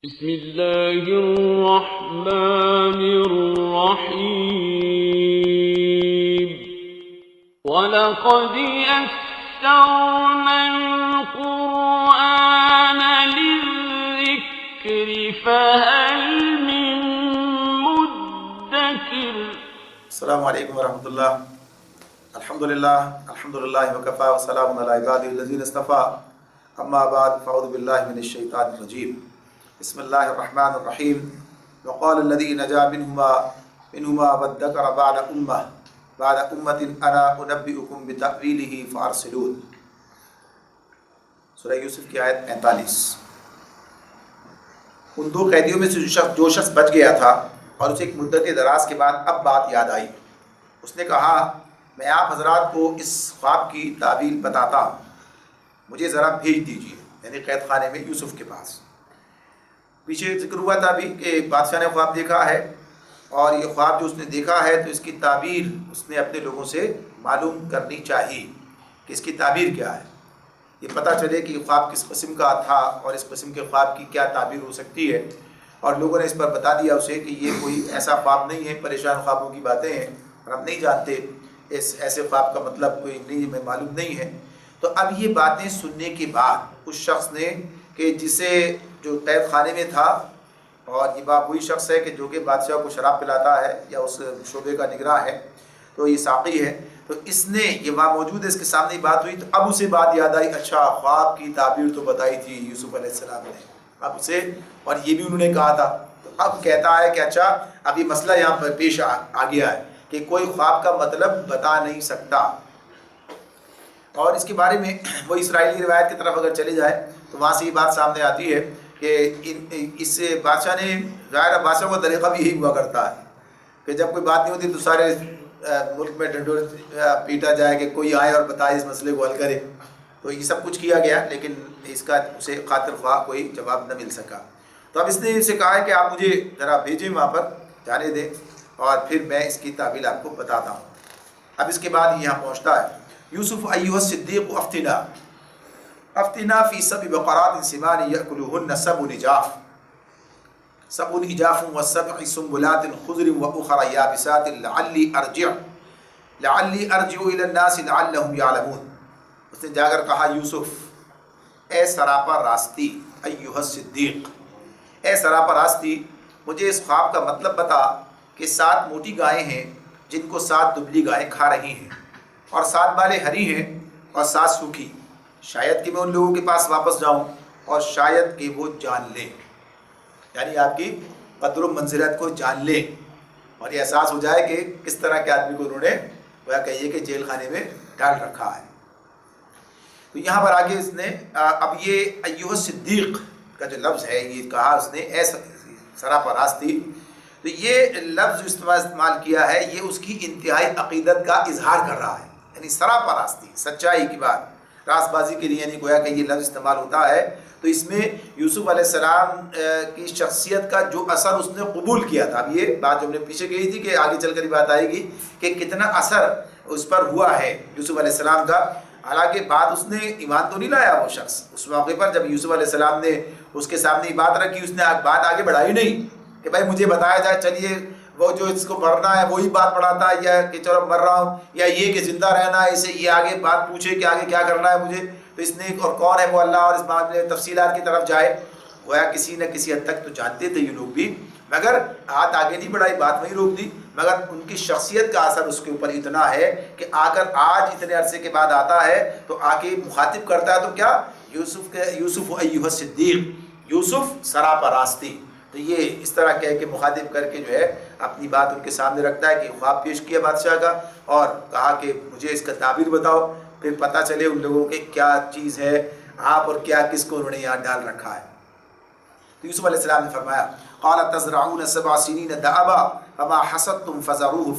بسم اللہ الرحمن الرحیم وَلَقَدْ يَسَّرْنَا الْقُرْآنَ لِلذِّكْرِ فَهَلْ مِن مُدَّكِرٍ۔ السلام علیکم ورحمۃ اللہ۔ الحمدللہ وکفیٰ وسلام علی عبادہ الذین اصطفیٰ، اما بعد فاعوذ باللہ من الشیطان الرجیم، بسم اللہ الرحمن الرحیم۔ وقال الذی نجا منہما وادکر بعد امۃ انا انبئکم بتأویلہ فارسلون۔ سورہ یوسف کی آیت 45۔ ان دو قیدیوں میں سے جو شخص بچ گیا تھا اور اسے ایک مدت دراز کے بعد اب بات یاد آئی، اس نے کہا میں آپ حضرات کو اس خواب کی تعبیر بتاتا ہوں، مجھے ذرا بھیج دیجیے، یعنی قید خانے میں یوسف کے پاس۔ پیچھے ذکر ہوا تھا بھی کہ بادشاہ نے خواب دیکھا ہے، اور یہ خواب جو اس نے دیکھا ہے تو اس کی تعبیر اس نے اپنے لوگوں سے معلوم کرنی چاہیے کہ اس کی تعبیر کیا ہے، یہ پتہ چلے کہ یہ خواب کس قسم کا تھا اور اس قسم کے خواب کی کیا تعبیر ہو سکتی ہے۔ اور لوگوں نے اس پر بتا دیا اسے کہ یہ کوئی ایسا خواب نہیں ہے، پریشان خوابوں کی باتیں ہیں اور ہم نہیں جانتے، ایسے خواب کا مطلب کوئی نہیں، ہمیں معلوم نہیں ہے۔ تو اب یہ باتیں سننے کے بعد اس شخص نے کہ جسے جو قید خانے میں تھا، اور یہ باپ وہی شخص ہے کہ جو کہ بادشاہ کو شراب پلاتا ہے یا اس شعبے کا نگراں ہے، تو یہ ساقی ہے، تو اس نے یہ وہاں موجود ہے، اس کے سامنے بات ہوئی تو اب اسے بات یاد آئی، اچھا خواب کی تعبیر تو بتائی تھی یوسف علیہ السلام نے اب اسے، اور یہ بھی انہوں نے کہا تھا۔ تو اب کہتا ہے کہ اچھا اب یہ مسئلہ یہاں پر پیش آ گیا ہے کہ کوئی خواب کا مطلب بتا نہیں سکتا۔ اور اس کے بارے میں وہ اسرائیلی روایت کی طرف اگر چلے جائے تو وہاں سے یہ بات سامنے آتی ہے کہ اس بادشاہ نے، ظاہر بادشاہ کا طریقہ بھی یہی ہوا کرتا ہے کہ جب کوئی بات نہیں ہوتی تو سارے ملک میں ڈنڈور پیٹا جائے کہ کوئی آئے اور بتائے اس مسئلے کو حل کرے۔ تو یہ سب کچھ کیا گیا لیکن اس کا اسے خاطر خواہ کوئی جواب نہ مل سکا۔ تو اب اس نے اسے کہا ہے کہ آپ مجھے ذرا بھیجیں وہاں پر، جانے دیں، اور پھر میں اس کی تعبیر آپ کو بتاتا ہوں۔ اب اس کے بعد یہاں پہنچتا ہے، یوسف ایھا الصدیق افتنا فی سبع بقرات سمان یأکلہن سبع عجاف وسبع سنبلات خضر واخر یابسات لعلی ارجع الی الناس لعلہم یعلمون۔ اس نے جا کر کہا یوسف اے سراپا راستی، ایھا الصدیق، اے سراپا راستی، مجھے اس خواب کا مطلب بتا کہ 7 موٹی گائیں ہیں جن کو 7 دبلی گائیں کھا رہی ہیں، اور 7 بالیں ہری ہیں اور 7 سوکھی، شاید کہ میں ان لوگوں کے پاس واپس جاؤں اور شاید کہ وہ جان لیں، یعنی آپ کی قدر و منزلت کو جان لیں اور یہ احساس ہو جائے کہ کس طرح کے آدمی کو انہوں نے وہ کہیے کہ جیل خانے میں ڈال رکھا ہے۔ تو یہاں پر آگے اس نے اب یہ ایھا الصدیق کا جو لفظ ہے یہ کہا اس نے اے سراپا راستی، تو یہ لفظ جو استعمال کیا ہے یہ اس کی انتہائی عقیدت کا اظہار کر رہا ہے، یعنی سراپا راستی، سچائی کی بات، راست بازی کے لیے یعنی گویا کہ یہ لفظ استعمال ہوتا ہے۔ تو اس میں یوسف علیہ السلام کی شخصیت کا جو اثر اس نے قبول کیا تھا، اب یہ بات جو ہم نے پیچھے کہی تھی کہ آگے چل کر یہ بات آئے گی کہ کتنا اثر اس پر ہوا ہے یوسف علیہ السلام کا۔ حالانکہ بات اس نے ایمان تو نہیں لایا وہ شخص، اس موقع پر جب یوسف علیہ السلام نے اس کے سامنے یہ بات رکھی اس نے بات آگے بڑھائی نہیں کہ بھائی مجھے بتایا جائے، چلیے وہ جو اس کو مرنا ہے وہی بات پڑھاتا ہے، یا کہ چلو مر رہا ہوں، یا یہ کہ زندہ رہنا ہے، اسے یہ آگے بات پوچھے کہ آگے کیا کرنا ہے مجھے، تو اس نے اور کون ہے وہ اللہ، اور اس معاملے تفصیلات کی طرف جائے، گویا کسی نہ کسی حد تک تو جانتے تھے یہ لوگ بھی، مگر ہاتھ آگے نہیں بڑھائی، بات وہیں روک دی، مگر ان کی شخصیت کا اثر اس کے اوپر اتنا ہے کہ آگر آج اتنے عرصے کے بعد آتا ہے تو آگے مخاطب کرتا ہے تو کیا یوسف ایھا الصدیق، یوسف سراپا راستی، تو یہ اس طرح کہہ کے مخاطب کر کے جو ہے اپنی بات ان کے سامنے رکھتا ہے کہ خواب پیش کیا بادشاہ کا اور کہا کہ مجھے اس کا تعبیر بتاؤ، پھر پتہ چلے ان لوگوں کے کیا چیز ہے آپ اور کیا کس کو انہوں نے یہاں ڈال رکھا ہے۔ تو یوسف علیہ السلام نے فرمایا قال تزرعون 7 سنین دأبا فما حصدتم فذروه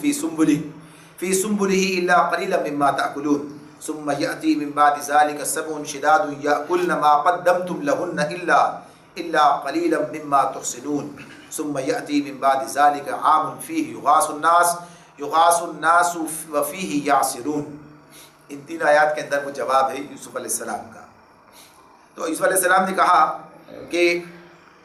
في سنبله الا قليلا مما تأكلون ثم يأتي من بعد ذلك 7 شداد يأكلن ما قدمتم لهن الا قليلا مما تحصنون ثم يأتي من بعد ذلك عام فيه يغاث الناس وفيه يعصرون۔ ان 3 آیات کے اندر وہ جواب ہے یوسف علیہ السلام کا۔ تو یوسف علیہ السلام نے کہا کہ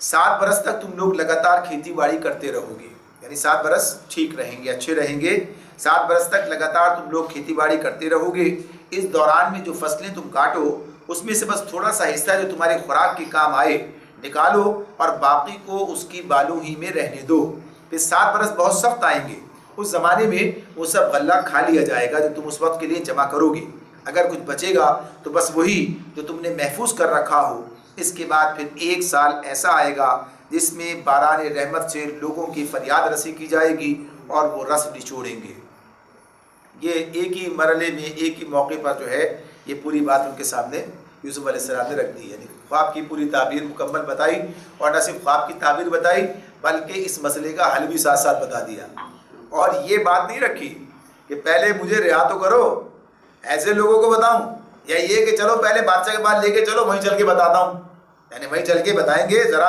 7 برس تک تم لوگ لگاتار کھیتی باڑی کرتے رہو گے، یعنی 7 برس ٹھیک رہیں گے، اچھے رہیں گے، 7 برس تک لگاتار تم لوگ کھیتی باڑی کرتے رہو گے۔ اس دوران میں جو فصلیں تم کاٹو اس میں سے بس تھوڑا سا حصہ جو تمہارے خوراک کے کام آئے نکالو، اور باقی کو اس کی بالوں ہی میں رہنے دو۔ پھر 7 برس بہت سخت آئیں گے، اس زمانے میں وہ سب غلہ کھا لیا جائے گا جو تم اس وقت کے لیے جمع کرو گے، اگر کچھ بچے گا تو بس وہی جو تم نے محفوظ کر رکھا ہو۔ اس کے بعد پھر 1 سال ایسا آئے گا جس میں باران رحمت سے لوگوں کی فریاد رسی کی جائے گی اور وہ رس نچوڑیں گے۔ یہ ایک ہی مرحلے میں ایک ہی موقع پر جو ہے یہ پوری بات ان کے سامنے یوسف علیہ السلام نے رکھ دی، یعنی خواب کی پوری تعبیر مکمل بتائی، اور نہ صرف خواب کی تعبیر بتائی بلکہ اس مسئلے کا حل بھی ساتھ ساتھ بتا دیا۔ اور یہ بات نہیں رکھی کہ پہلے مجھے رہا تو کرو، ایسے لوگوں کو بتاؤں، یا یہ کہ چلو پہلے بادشاہ کے پاس لے کے چلو وہیں چل کے بتاتا ہوں، یعنی وہیں چل کے بتائیں گے، ذرا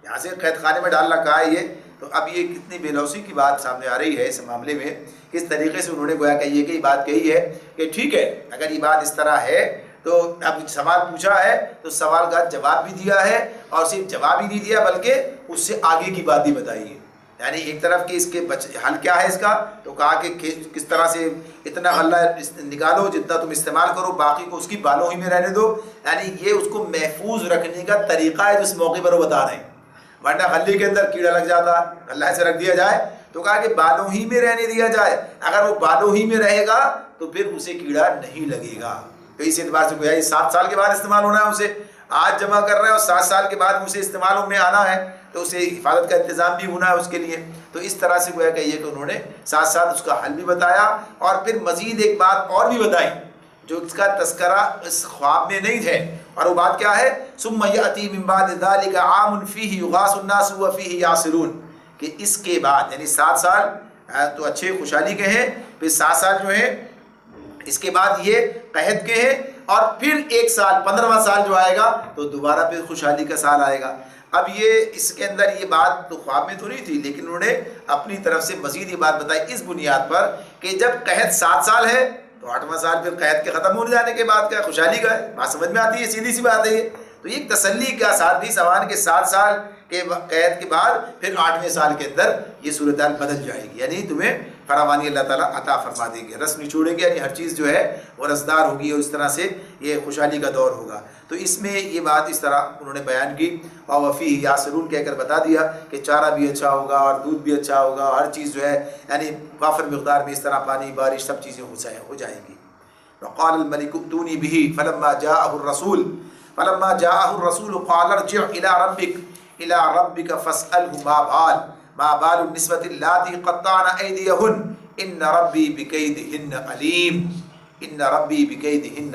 یہاں سے قید خانے میں ڈال رکھا ہے یہ۔ تو اب یہ کتنی بے لوثی کی بات سامنے آ رہی ہے اس معاملے میں، کس طریقے سے انہوں نے گویا کہ یہ بات کہی ہے کہ ٹھیک ہے اگر یہ بات اس طرح ہے تو اب سوال پوچھا ہے تو سوال کا جواب بھی دیا ہے، اور صرف جواب ہی نہیں دیا بلکہ اس سے آگے کی بات بھی بتائی ہے۔ یعنی ایک طرف کہ اس کے حل کیا ہے اس کا، تو کہا کہ کس طرح سے اتنا غلہ نکالو جتنا تم استعمال کرو، باقی کو اس کی بالوں ہی میں رہنے دو، یعنی یہ اس کو محفوظ رکھنے کا طریقہ ہے جس موقع پر وہ بتا رہے ہیں، ورنہ غلے کے اندر کیڑا لگ جاتا، غلہ ایسے رکھ دیا جائے، تو کہا کہ بالوں ہی میں رہنے دیا جائے، اگر وہ بالوں ہی میں رہے گا تو پھر اسے کیڑا نہیں لگے گا۔ تو اس اعتبار سے گویا یہ 7 سال کے بعد استعمال ہونا ہے، اسے آج جمع کر رہے ہیں اور 7 سال کے بعد اسے استعمال میں آنا ہے، تو اسے حفاظت کا انتظام بھی ہونا ہے اس کے لیے۔ تو اس طرح سے گویا کہ یہ کہ انہوں نے ساتھ ساتھ اس کا حل بھی بتایا، اور پھر مزید ایک بات اور بھی بتائی جو اس کا تذکرہ اس خواب میں نہیں ہے، اور وہ بات کیا ہے، ثم یأتی من بعد ذلک عام فیہ یغاث الناس وفیہ یعصرون، کہ اس کے بعد یعنی 7 سال تو اچھے خوشحالی کے ہیں، پھر 7 سال جو ہیں اس کے بعد یہ قحط کے ہیں، اور پھر 1 سال 15واں سال جو آئے گا تو دوبارہ پھر خوشحالی کا سال آئے گا۔ اب یہ اس کے اندر یہ بات تو خواب میں تو نہیں تھی، لیکن انہوں نے اپنی طرف سے مزید یہ بات بتائی اس بنیاد پر کہ جب قحط 7 سال ہے تو 8واں سال پھر قحط کے ختم ہو جانے کے بعد کیا خوشحالی کا ہے، بات سمجھ میں آتی ہے، سیدھی سی بات ہے یہ۔ تو یہ تسلی کا ساتھ بھی سوال کہ 7 سال کے قید کے بعد پھر 8ویں سال کے اندر یہ صورتحال بدل جائے گی، یعنی تمہیں فراوانی اللہ تعالیٰ عطا فرما دیں گے، رس نچوڑیں گے، یعنی ہر چیز جو ہے وہ رسدار ہوگی، اور اس طرح سے یہ خوشحالی کا دور ہوگا۔ تو اس میں یہ بات اس طرح انہوں نے بیان کی، اور وفیہ یعصرون کہہ کر بتا دیا کہ چارہ بھی اچھا ہوگا اور دودھ بھی اچھا ہوگا، ہر چیز جو ہے یعنی وافر مقدار میں اس طرح پانی بارش سب چیزیں ہو جائیں گی۔ وقال الملك ائتوني به فلما جاءه الرسول قال ارجع الى ربك فاسأله ما بال النسوة اللاتي قطعن أيديهن ان ربي بكيدهن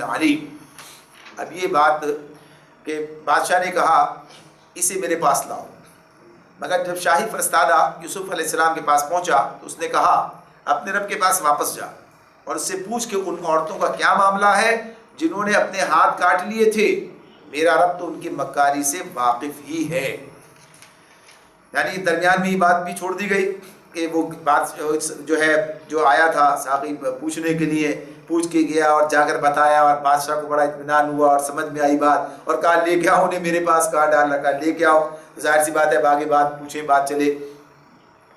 عليم۔ اب یہ بات کہ بادشاہ نے کہا اسے میرے پاس لاؤ، مگر جب شاہی فرستادہ یوسف علیہ السلام کے پاس پہنچا تو اس نے کہا اپنے رب کے پاس واپس جا اور اس سے پوچھ کہ ان عورتوں کا کیا معاملہ ہے جنہوں نے اپنے ہاتھ کاٹ لیے تھے، میرا رب تو ان کی مکاری سے واقف ہی ہے۔ یعنی درمیان میں یہ بات بھی چھوڑ دی گئی کہ وہ بات جو ہے جو آیا تھا ساقی پوچھنے کے لیے، پوچھ کے گیا اور جا کر بتایا، اور بادشاہ کو بڑا اطمینان ہوا اور سمجھ میں آئی بات، اور کہا لے کے آؤ انہیں میرے پاس، کہا ڈال رکھا لے کے آؤ، ظاہر سی بات ہے باقی بات پوچھیں بات چلے،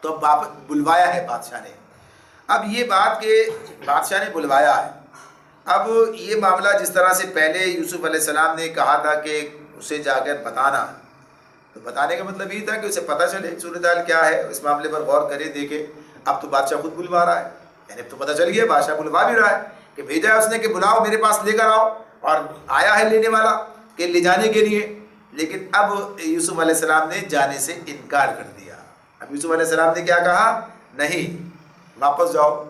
تو اب بلوایا ہے بادشاہ نے۔ اب یہ بات کہ بادشاہ نے بلوایا ہے، اب یہ معاملہ جس طرح سے پہلے یوسف علیہ السلام نے کہا تھا کہ اسے جا کر بتانا، تو بتانے کا مطلب یہ تھا کہ اسے پتہ چلے صورتحال کیا ہے، اس معاملے پر غور کرے دیکھے۔ اب تو بادشاہ خود بلوا رہا ہے، یعنی اب تو پتہ چل گیا، بادشاہ بلوا بھی رہا ہے کہ بھیجا ہے اس نے کہ بلاؤ میرے پاس لے کر آؤ، اور آیا ہے لینے والا کہ لے جانے کے لیے، لیکن اب یوسف علیہ السلام نے جانے سے انکار کر دیا۔ اب یوسف علیہ السلام نے کیا کہا، نہیں واپس جاؤ،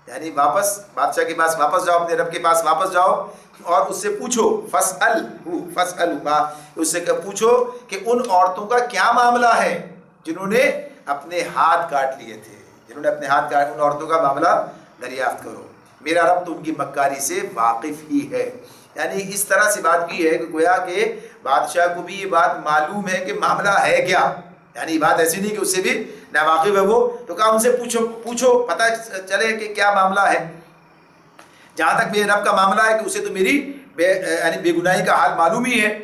یعنی واپس بادشاہ کے پاس واپس جاؤ، اپنے رب کے پاس واپس جاؤ اور اس سے پوچھو، فاسألوا، اس سے پوچھو کہ ان عورتوں کا کیا معاملہ ہے جنہوں نے اپنے ہاتھ کاٹ لیے تھے، جنہوں نے اپنے ہاتھ کاٹ، ان عورتوں کا معاملہ دریافت کرو، میرا رب تو ان کی مکاری سے واقف ہی ہے۔ یعنی اس طرح سے بات کی ہے کہ گویا کہ بادشاہ کو بھی یہ بات معلوم ہے کہ معاملہ ہے کیا، یعنی بات ایسی نہیں کہ اس سے بھی ناواقف ہے وہ، تو کہا ان سے پوچھو پتہ چلے کہ کیا معاملہ ہے۔ جہاں تک میرے رب کا معاملہ ہے کہ اسے تو میری یعنی بے گناہی کا حال معلوم ہی ہے،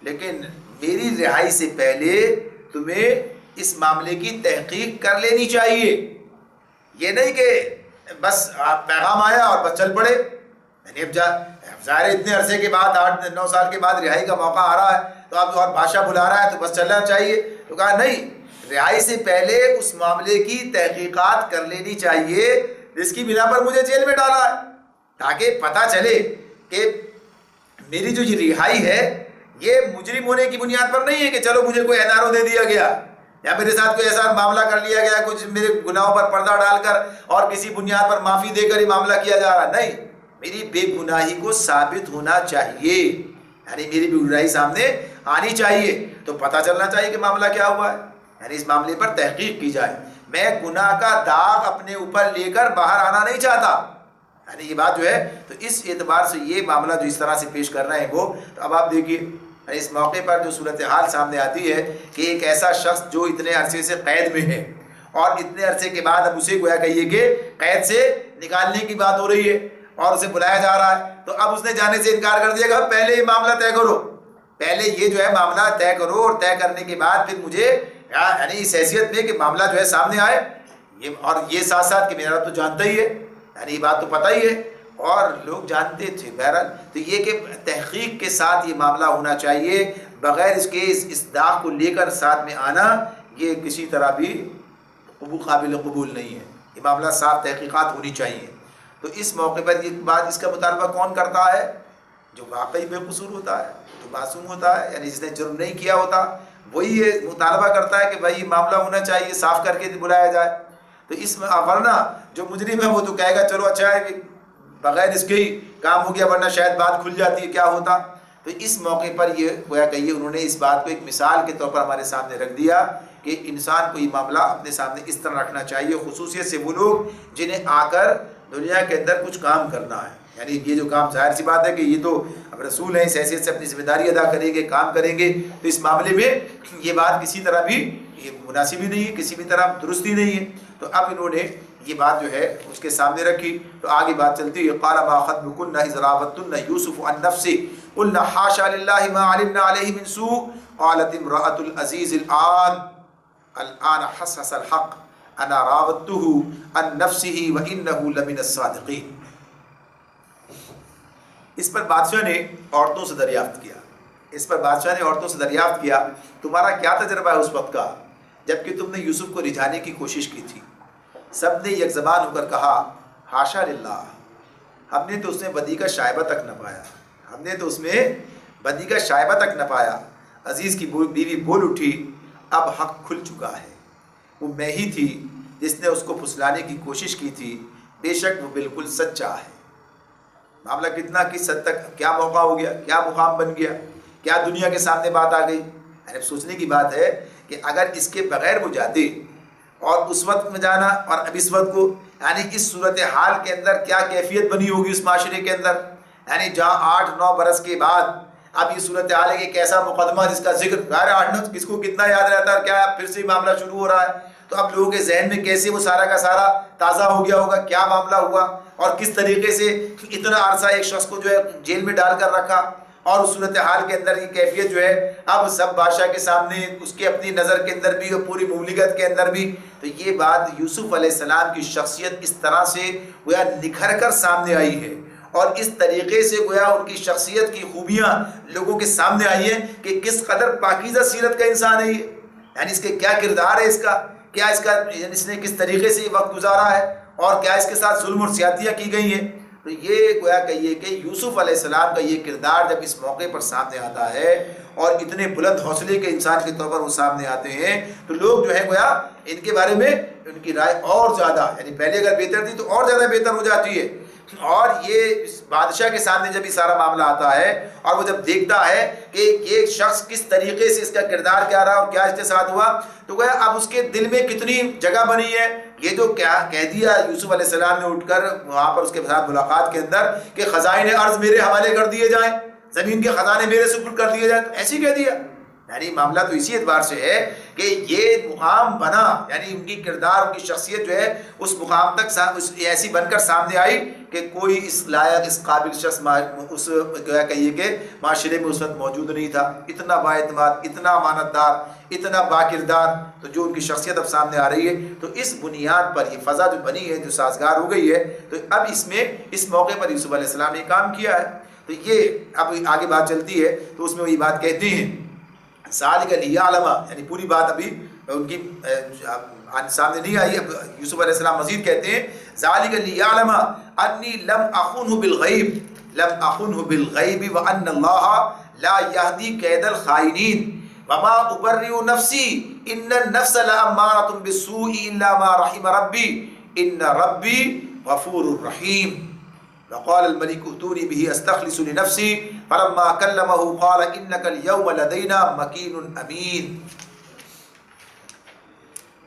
لیکن میری رہائی سے پہلے تمہیں اس معاملے کی تحقیق کر لینی چاہیے. یہ نہیں کہ بس پیغام آیا اور بس چل پڑے. یعنی اب ظاہر اتنے عرصے کے بعد 8-9 سال کے بعد رہائی کا موقع آ رہا ہے تو اب اور بادشاہ بلا رہا ہے تو بس چلنا چاہیے. تو کہا نہیں، رہائی سے پہلے اس معاملے کی تحقیقات کر لینی چاہیے جس کی بنا پر مجھے جیل میں ڈالا ہے، تاکہ پتہ چلے کہ میری جو یہ رہائی ہے یہ مجرم ہونے کی بنیاد پر نہیں ہے کہ چلو مجھے کوئی NRO دے دیا گیا یا میرے ساتھ کوئی ایسا معاملہ کر لیا گیا کچھ میرے گناہوں پر پردہ ڈال کر اور کسی بنیاد پر معافی دے کر یہ معاملہ کیا جا رہا. نہیں، میری بے گناہی کو ثابت ہونا چاہیے، یعنی میری بے گناہی سامنے آنی چاہیے تو پتہ چلنا چاہیے کہ معاملہ کیا ہوا ہے. یعنی اس معاملے پر تحقیق کی جائے. میں گناہ کا داغ اپنے اوپر لے کر باہر آنا نہیں چاہتا. یعنی یہ بات جو ہے تو اس اعتبار سے یہ معاملہ جو اس طرح سے پیش کر رہے ہیں وہ. تو اب آپ دیکھیے اس موقع پر جو صورتحال سامنے آتی ہے کہ ایک ایسا شخص جو اتنے عرصے سے قید میں ہے اور اتنے عرصے کے بعد اب اسے گویا کہیے کہ قید سے نکالنے کی بات ہو رہی ہے اور اسے بلایا جا رہا ہے. تو اب اس نے جانے سے انکار کر دیا کہ پہلے یہ معاملہ طے کرو، پہلے یہ جو ہے معاملہ طے کرو اور طے کرنے کے بعد پھر مجھے یعنی اس حیثیت میں کہ معاملہ جو ہے سامنے آئے. اور یہ ساتھ ساتھ کہ میرا تو جانتا ہی ہے، یعنی یہ بات تو پتہ ہی ہے اور لوگ جانتے تھے. بہرحال تو یہ کہ تحقیق کے ساتھ یہ معاملہ ہونا چاہیے، بغیر اس کے اس داغ کو لے کر ساتھ میں آنا یہ کسی طرح بھی قابل قبول نہیں ہے. یہ معاملہ صاف تحقیقات ہونی چاہیے. تو اس موقع پر یہ بات اس کا مطالبہ کون کرتا ہے؟ جو واقعی بے قصور ہوتا ہے، جو معصوم ہوتا ہے، یعنی جس نے جرم نہیں کیا ہوتا وہی یہ مطالبہ کرتا ہے کہ بھائی یہ معاملہ ہونا چاہیے، صاف کر کے بلایا جائے. تو اس میں ورنہ جو مجرم ہے وہ تو کہے گا چلو اچھا ہے کہ بغیر اس کے ہی کام ہو گیا، ورنہ شاید بات کھل جاتی ہے کیا ہوتا. تو اس موقع پر یہ گویا کہیے انہوں نے اس بات کو ایک مثال کے طور پر ہمارے سامنے رکھ دیا کہ انسان کو یہ معاملہ اپنے سامنے اس طرح رکھنا چاہیے، خصوصیت سے وہ لوگ جنہیں آ کر دنیا کے اندر کچھ کام کرنا ہے. یعنی یہ جو کام ظاہر سی بات ہے کہ یہ تو اب رسول ہیں، اس حیثیت سے اپنی ذمہ داری ادا کریں گے، کام کریں گے. تو اس معاملے میں یہ بات کسی طرح بھی یہ مناسب ہی نہیں ہے، کسی بھی طرح درست ہی نہیں ہے. تو اب انہوں نے یہ بات جو ہے اس کے سامنے رکھی. تو آگے بات چلتی ہے. قال ما خطبكن اذ راوتن يوسف عن نفسه قلنا حاشا لله ما علمنا عليه من سوء قالت امرأة العزيز الآن حسس الحق انا راودته عن نفسه وانه لمن الصادقين. اس پر بادشاہ نے عورتوں سے دریافت کیا تمہارا کیا تجربہ ہے اس وقت کا جبکہ تم نے یوسف کو رجھانے کی کوشش کی تھی. سب نے یک زبان ہو کر کہا حاشا للہ، ہم نے تو اس میں بدی کا شائبہ تک نہ پایا. عزیز کی بیوی بول اٹھی اب حق کھل چکا ہے، وہ میں ہی تھی جس نے اس کو پھسلانے کی کوشش کی تھی، بے شک وہ بالکل سچا ہے. معاملہ کتنا کس حد تک کیا موقع ہو گیا، کیا مقام بن گیا، کیا دنیا کے سامنے بات آ گئی. یعنی سوچنے کی بات ہے کہ اگر اس کے بغیر وہ جاتے اور اس وقت میں جانا اور اب اس وقت کو، یعنی اس صورتحال کے اندر کیا کیفیت بنی ہوگی اس معاشرے کے اندر. یعنی جہاں 8-9 برس کے بعد اب یہ صورتحال ہے کہ کیسا مقدمہ جس کا ذکر 8-9 کس کو کتنا یاد رہتا ہے اور کیا پھر سے معاملہ شروع ہو رہا ہے. تو اب لوگوں کے ذہن میں کیسے وہ سارا کا سارا تازہ ہو گیا ہوگا، کیا معاملہ ہوا اور کس طریقے سے اتنا عرصہ ایک شخص کو جو ہے جیل میں ڈال کر رکھا. اور اس صورتحال کے اندر یہ کیفیت جو ہے اب سب بادشاہ کے سامنے، اس کے اپنی نظر کے اندر بھی اور پوری مملکت کے اندر بھی. تو یہ بات یوسف علیہ السلام کی شخصیت اس طرح سے گویا نکھر کر سامنے آئی ہے اور اس طریقے سے گویا ان کی شخصیت کی خوبیاں لوگوں کے سامنے آئی ہیں کہ کس قدر پاکیزہ سیرت کا انسان ہے یہ. یعنی اس کے کیا کردار ہے، اس کا کیا، اس نے کس طریقے سے یہ وقت گزارا ہے اور کیا اس کے ساتھ ظلم اور زیادتیاں کی گئی ہیں. تو یہ گویا کہیے کہ یوسف علیہ السلام کا یہ کردار جب اس موقع پر سامنے آتا ہے اور اتنے بلند حوصلے کے انسان کے طور پر وہ سامنے آتے ہیں تو لوگ جو ہے گویا ان کے بارے میں ان کی رائے اور زیادہ، یعنی پہلے اگر بہتر تھی تو اور زیادہ بہتر ہو جاتی ہے. اور یہ بادشاہ کے سامنے جب یہ سارا معاملہ آتا ہے اور وہ جب دیکھتا ہے کہ یہ شخص کس طریقے سے اس کا کردار کیا رہا اور کیا اس کے ساتھ ہوا تو گویا اب اس کے دل میں کتنی جگہ بنی ہے. یہ جو کیا کہہ دیا یوسف علیہ السلام نے اٹھ کر وہاں پر اس کے ساتھ ملاقات کے اندر کہ خزائن ارض میرے حوالے کر دیے جائیں، زمین کے خزانے میرے سپرد کر دیے جائیں، تو ایسے کہہ دیا. یعنی معاملہ تو اسی اعتبار سے ہے کہ یہ مقام بنا، یعنی ان کی کردار، ان کی شخصیت جو ہے اس مقام تک ایسی بن کر سامنے آئی کہ کوئی اس لائق، اس قابل شخص اس کہیے کہ معاشرے میں اس وقت موجود نہیں تھا، اتنا با اعتماد، اتنا امانت دار، اتنا با کردار، تو جو ان کی شخصیت اب سامنے آ رہی ہے، تو اس بنیاد پر یہ فضا جو بنی ہے، جو سازگار ہو گئی ہے، تو اب اس موقع پر یوسف علیہ السلام نے کام کیا ہے۔ تو یہ اب آگے بات چلتی ہے تو اس میں وہی بات کہتے ہیں ذالک لیعلم، یعنی پوری بات ابھی ان کی سامنے نہیں آئی، اب یوسف علیہ السلام مزید کہتے ہیں ذالک لیعلم انی لم اخنہ بالغیب وان اللہ لا یہدی کید الخائنین وما ابرئ نفسی ان النفس لامارۃ بالسوء الا ما رحم ربی ان ربی غفور رحیم وقال الملك ائتوني به استخلص لنفسي فلما كلمه قال انك اليوم لدينا مكين امين۔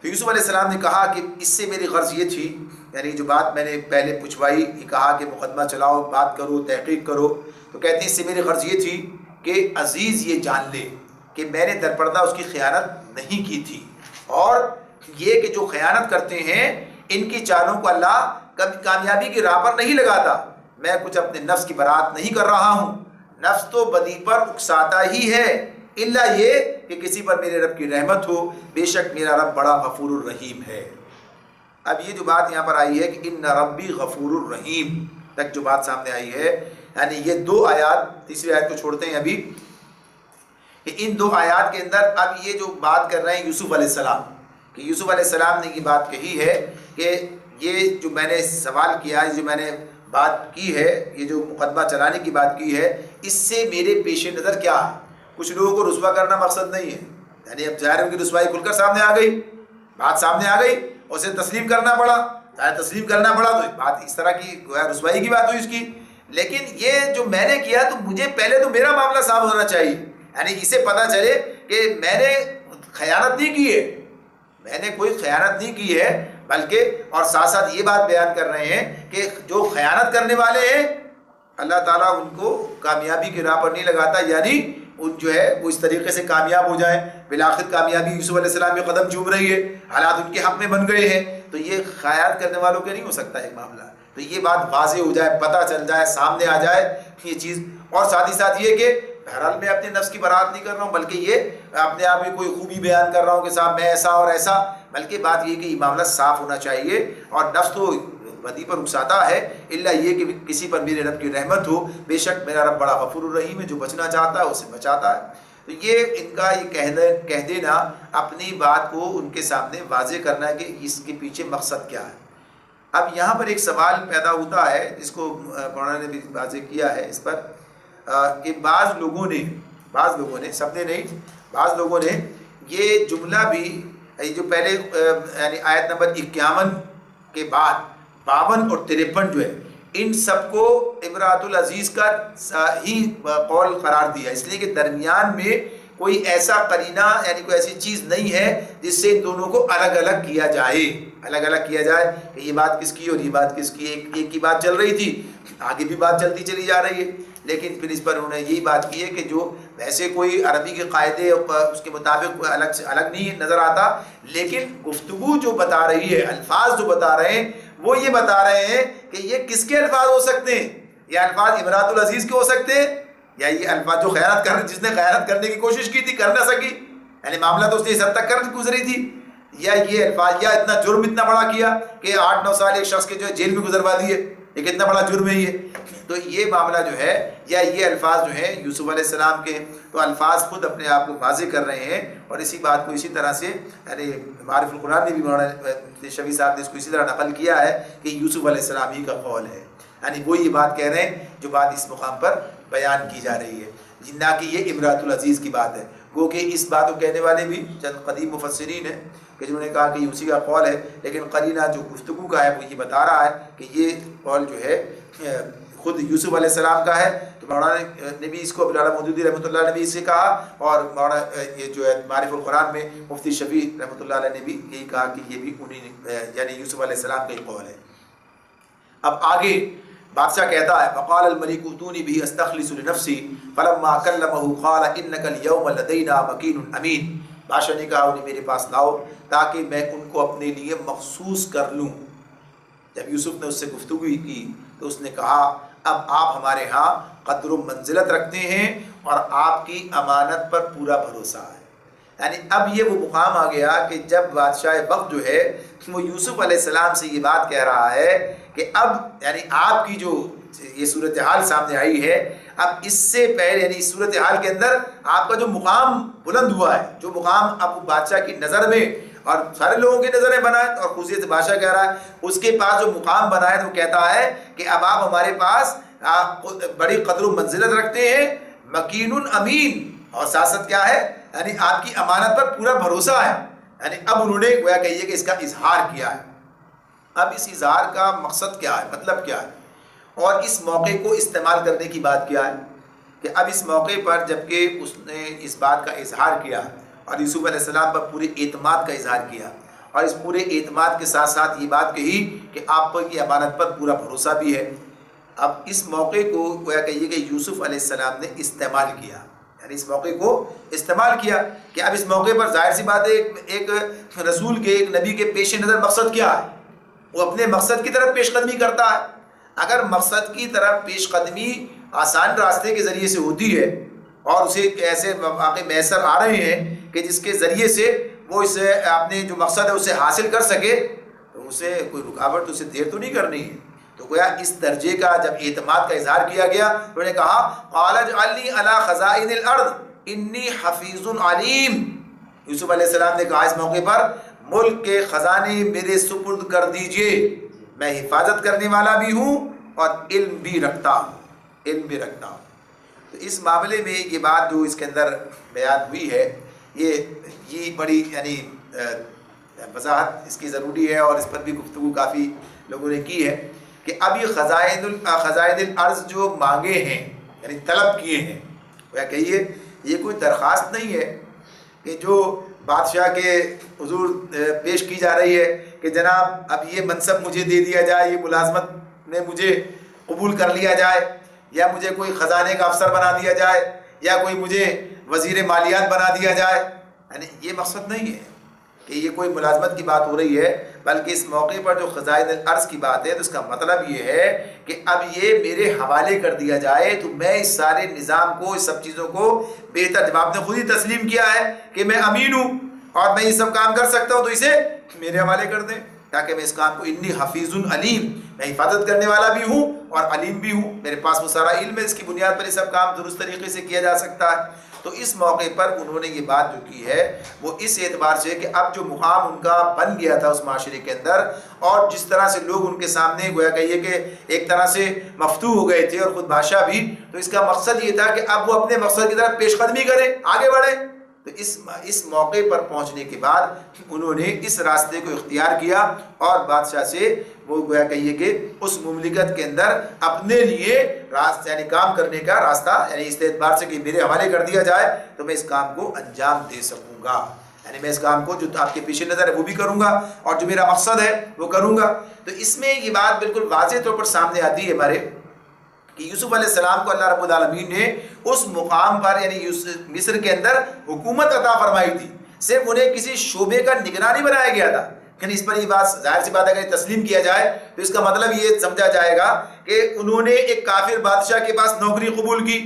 تو یوسف علیہ السلام نے کہا کہ اس سے میری غرض یہ تھی، یعنی جو بات میں نے پہلے پوچھوائی، یہ کہا کہ مقدمہ چلاؤ، بات کرو، تحقیق کرو، تو کہتے ہیں اس سے میری غرض یہ تھی کہ عزیز یہ جان لے کہ میں نے درپردہ اس کی خیانت نہیں کی تھی، اور یہ کہ جو خیانت کرتے ہیں ان کی چالوں کو اللہ کبھی کامیابی کی راہ پر نہیں لگاتا، میں کچھ اپنے نفس کی برات نہیں کر رہا ہوں، نفس تو بدی پر اکساتا ہی ہے، الا یہ کہ کسی پر میرے رب کی رحمت ہو، بے شک میرا رب بڑا غفور الرحیم ہے۔ اب یہ جو بات یہاں پر آئی ہے کہ ان ربی غفور الرحیم تک جو بات سامنے آئی ہے، یعنی یہ دو آیات، تیسری آیت کو چھوڑتے ہیں ابھی، کہ ان دو آیات کے اندر اب یہ جو بات کر رہے ہیں یوسف علیہ السلام، کہ یوسف علیہ السلام نے یہ بات کہی ہے کہ یہ جو میں نے سوال کیا ہے، جو میں نے بات کی ہے، یہ جو مقدمہ چلانے کی بات کی ہے، اس سے میرے پیش نظر کیا ہے؟ کچھ لوگوں کو رسوا کرنا مقصد نہیں ہے، یعنی اب ظاہر ان کی رسوائی کھل کر سامنے آ گئی، بات سامنے آ گئی، اسے تسلیم کرنا پڑا، تسلیم کرنا پڑا تو بات اس طرح کی رسوائی کی بات ہوئی اس کی، لیکن یہ جو میں نے کیا تو مجھے پہلے تو میرا معاملہ صاف ہونا چاہیے، یعنی اسے پتہ چلے کہ میں نے خیانت نہیں کی ہے، میں نے کوئی خیانت نہیں کی ہے، بلکہ اور ساتھ ساتھ یہ بات بیان کر رہے ہیں کہ جو خیانت کرنے والے ہیں اللہ تعالیٰ ان کو کامیابی کی راہ پر نہیں لگاتا، یعنی ان جو ہے وہ اس طریقے سے کامیاب ہو جائیں، بالآخر کامیابی یوسف علیہ السلام کے قدم چوم رہی ہے، حالات ان کے حق میں بن گئے ہیں، تو یہ خیانت کرنے والوں کے نہیں ہو سکتا ایک معاملہ، تو یہ بات واضح ہو جائے، پتہ چل جائے، سامنے آ جائے یہ چیز، اور ساتھ ہی ساتھ یہ کہ بہرحال میں اپنے نفس کی برات نہیں کر رہا ہوں، بلکہ یہ اپنے آپ میں کوئی خوبی بیان کر رہا ہوں کہ صاحب میں ایسا اور ایسا، بلکہ بات یہ کہ یہ معاملہ صاف ہونا چاہیے، اور نفس تو بدی پر اکساتا ہے، الا یہ کہ کسی پر میرے رب کی رحمت ہو، بے شک میرا رب بڑا غفور الرحیم ہے، جو بچنا چاہتا ہے اسے بچاتا ہے۔ تو یہ ان کا یہ کہہ دینا، اپنی بات کو ان کے سامنے واضح کرنا ہے کہ اس کے پیچھے مقصد کیا ہے۔ اب یہاں پر ایک سوال پیدا ہوتا ہے جس کو مولانا نے بھی واضح کیا ہے اس پر، کہ بعض لوگوں نے سب نے نہیں، بعض لوگوں نے یہ جملہ بھی جو پہلے یعنی آیت نمبر 51 کے بعد 52 اور 53 جو ہے، ان سب کو امراۃ العزیز کا صحیح قول قرار دیا، اس لیے کہ درمیان میں کوئی ایسا قرینہ یعنی کوئی ایسی چیز نہیں ہے جس سے ان دونوں کو الگ الگ کیا جائے کہ یہ بات کس کی اور یہ بات کس کی، ایک کی بات چل رہی تھی، آگے بھی بات چلتی چلی جا رہی ہے، لیکن پھر اس پر انہوں نے یہی بات کی ہے کہ جو ویسے کوئی عربی کے قاعدے اس کے مطابق الگ نہیں نظر آتا، لیکن گفتگو جو بتا رہی ہے، الفاظ جو بتا رہے ہیں وہ یہ بتا رہے ہیں کہ یہ کس کے الفاظ ہو سکتے ہیں، یہ الفاظ امراۃ العزیز کے ہو سکتے ہیں، یا یہ الفاظ جو جس نے خیانت کرنے کی کوشش کی تھی کر نہ سکی، یعنی معاملہ تو اس نے اس حد تک کر گزری تھی، یا یہ الفاظ، یا اتنا جرم اتنا بڑا کیا کہ 8-9 سال ایک شخص کے جو ہے جیل میں گزروا دیے، یہ کتنا بڑا جرم ہے یہ۔ تو یہ معاملہ جو ہے، یا یہ الفاظ جو ہیں یوسف علیہ السلام کے، تو الفاظ خود اپنے آپ کو واضح کر رہے ہیں، اور اسی بات کو اسی طرح سے یعنی معارف القرآن نے بھی مولانا شفیع صاحب نے اس کو اسی طرح نقل کیا ہے کہ یوسف علیہ السلام ہی کا قول ہے، یعنی وہ یہ بات کہہ رہے ہیں جو بات اس مقام پر بیان کی جا رہی ہے، نہ کہ یہ امراۃ العزیز کی بات ہے۔ گو کہ اس بات کو کہنے والے بھی چند قدیم مفسرین ہیں کہ جنہوں نے کہا کہ یہ اسی کا قول ہے، لیکن قرینہ جو گفتگو کا ہے وہ یہ بتا رہا ہے کہ یہ قول جو ہے خود یوسف علیہ السلام کا ہے۔ تو مولانا نے بھی اس کو عبداللہ مودودی رحمۃ اللہ نے بھی اسے کہا، اور مولانا یہ جو ہے معارف القرآن میں مفتی شفیع رحمۃ اللہ علیہ نے بھی یہی کہا کہ یہ بھی انہیں یعنی یوسف علیہ السلام کا ہی قول ہے۔ اب آگے بادشاہ کہتا ہے وقال الملک اتونی به استخلص لنفسی فلما کلمه قال انک اليوم لدینا مکین امین. بادشاہ نے کہا انہیں میرے پاس لاؤ تاکہ میں ان کو اپنے لیے مخصوص کر لوں. جب یوسف نے اس سے گفتگو کی تو اس نے کہا اب آپ ہمارے ہاں قدر و منزلت رکھتے ہیں اور آپ کی امانت پر پورا بھروسہ ہے. یعنی اب یہ وہ مقام آ گیا کہ جب بادشاہ وقت جو ہے وہ یوسف علیہ السلام سے یہ بات کہہ رہا ہے کہ اب یعنی آپ کی جو یہ صورتحال سامنے آئی ہے، اب اس سے پہلے یعنی اس صورتحال کے اندر آپ کا جو مقام بلند ہوا ہے، جو مقام اب بادشاہ کی نظر میں اور سارے لوگوں کی نظریں بنا ہے، اور خصوصیت سے بادشاہ کہہ رہا ہے اس کے پاس جو مقام بنا ہے تو کہتا ہے کہ اب آپ ہمارے پاس بڑی قدر و منزلت رکھتے ہیں، مکین امین، اور سیاست کیا ہے یعنی آپ کی امانت پر پورا بھروسہ ہے. یعنی اب انہوں نے گویا کہیے کہ اس کا اظہار کیا ہے. اب اس اظہار کا مقصد کیا ہے، مطلب کیا ہے، اور اس موقع کو استعمال کرنے کی بات کیا ہے کہ اب اس موقع پر جبکہ اس نے اس بات کا اظہار کیا اور یوسف علیہ السلام پر پورے اعتماد کا اظہار کیا، اور اس پورے اعتماد کے ساتھ ساتھ یہ بات کہی کہ آپ پر کی امانت پر پورا بھروسہ بھی ہے. اب اس موقع کو گویا کہیے کہ یوسف علیہ السلام نے استعمال کیا، یعنی اس موقع کو استعمال کیا کہ اب اس موقع پر ظاہر سی بات ہے ایک رسول کے، ایک نبی کے پیش نظر مقصد کیا ہے، وہ اپنے مقصد کی طرف پیش قدمی کرتا ہے. اگر مقصد کی طرف پیش قدمی آسان راستے کے ذریعے سے ہوتی ہے اور اسے ایسے واقع میسر آ رہے ہیں کہ جس کے ذریعے سے وہ اسے اپنے جو مقصد ہے اسے حاصل کر سکے، تو اسے کوئی رکاوٹ، اسے دیر تو نہیں کرنی ہے. تو گویا اس درجے کا جب اعتماد کا اظہار کیا گیا تو انہوں نے کہا قال اجعلنی علی خزائن الارض انی حفیظ علیم. یوسف علیہ السلام نے کہا اس موقع پر ملک کے خزانے میرے سپرد کر دیجئے، میں حفاظت کرنے والا بھی ہوں اور علم بھی رکھتا ہوں، علم بھی رکھتا ہوں. تو اس معاملے میں یہ بات جو اس کے اندر بیان ہوئی ہے یہ بڑی یعنی وضاحت اس کی ضروری ہے، اور اس پر بھی گفتگو کافی لوگوں نے کی ہے کہ اب یہ خزائن الارض جو مانگے ہیں یعنی طلب کیے ہیں، وہ کہیے یہ کوئی درخواست نہیں ہے کہ جو بادشاہ کے حضور پیش کی جا رہی ہے کہ جناب اب یہ منصب مجھے دے دیا جائے، یہ ملازمت میں مجھے قبول کر لیا جائے، یا مجھے کوئی خزانے کا افسر بنا دیا جائے، یا کوئی مجھے وزیر مالیات بنا دیا جائے. یعنی یہ مقصد نہیں ہے کہ یہ کوئی ملازمت کی بات ہو رہی ہے، بلکہ اس موقع پر جو خزائن الارض کی بات ہے تو اس کا مطلب یہ ہے کہ اب یہ میرے حوالے کر دیا جائے تو میں اس سارے نظام کو، اس سب چیزوں کو بہتر، جب آپ نے خود ہی تسلیم کیا ہے کہ میں امین ہوں اور میں یہ سب کام کر سکتا ہوں، تو اسے میرے حوالے کر دیں تاکہ میں اس کام کو، انی حفیظ علیم، میں حفاظت کرنے والا بھی ہوں اور علیم بھی ہوں، میرے پاس وہ سارا علم ہے، اس کی بنیاد پر یہ سب کام درست طریقے سے کیا جا سکتا ہے. تو اس موقع پر انہوں نے یہ بات جو کی ہے وہ اس اعتبار سے کہ اب جو مقام ان کا بن گیا تھا اس معاشرے کے اندر، اور جس طرح سے لوگ ان کے سامنے گویا کہیے کہ ایک طرح سے مفتوح ہو گئے تھے اور خود بادشاہ بھی، تو اس کا مقصد یہ تھا کہ اب وہ اپنے مقصد کی طرف پیش قدمی کریں، آگے بڑھیں. تو اس موقع پر پہنچنے کے بعد انہوں نے اس راستے کو اختیار کیا اور بادشاہ سے وہ گویا کہیے کہ اس مملکت کے اندر اپنے لیے راستہ یعنی کام کرنے کا راستہ، یعنی اس اعتبار سے کہ میرے حوالے کر دیا جائے تو میں اس کام کو انجام دے سکوں گا، یعنی میں اس کام کو جو آپ کے پیش نظر ہے وہ بھی کروں گا اور جو میرا مقصد ہے وہ کروں گا. تو اس میں یہ بات بالکل واضح طور پر سامنے آتی ہے ہمارے کہ یوسف علیہ السلام کو اللہ رب العالمین نے اس مقام پر یعنی مصر کے اندر حکومت عطا فرمائی تھی، صرف انہیں کسی شعبے کا نگرانی بنایا گیا تھا. لیکن اس پر یہ بات ظاہر سی بات ہے اگر تسلیم کیا جائے تو اس کا مطلب یہ سمجھا جائے گا کہ انہوں نے ایک کافر بادشاہ کے پاس نوکری قبول کی،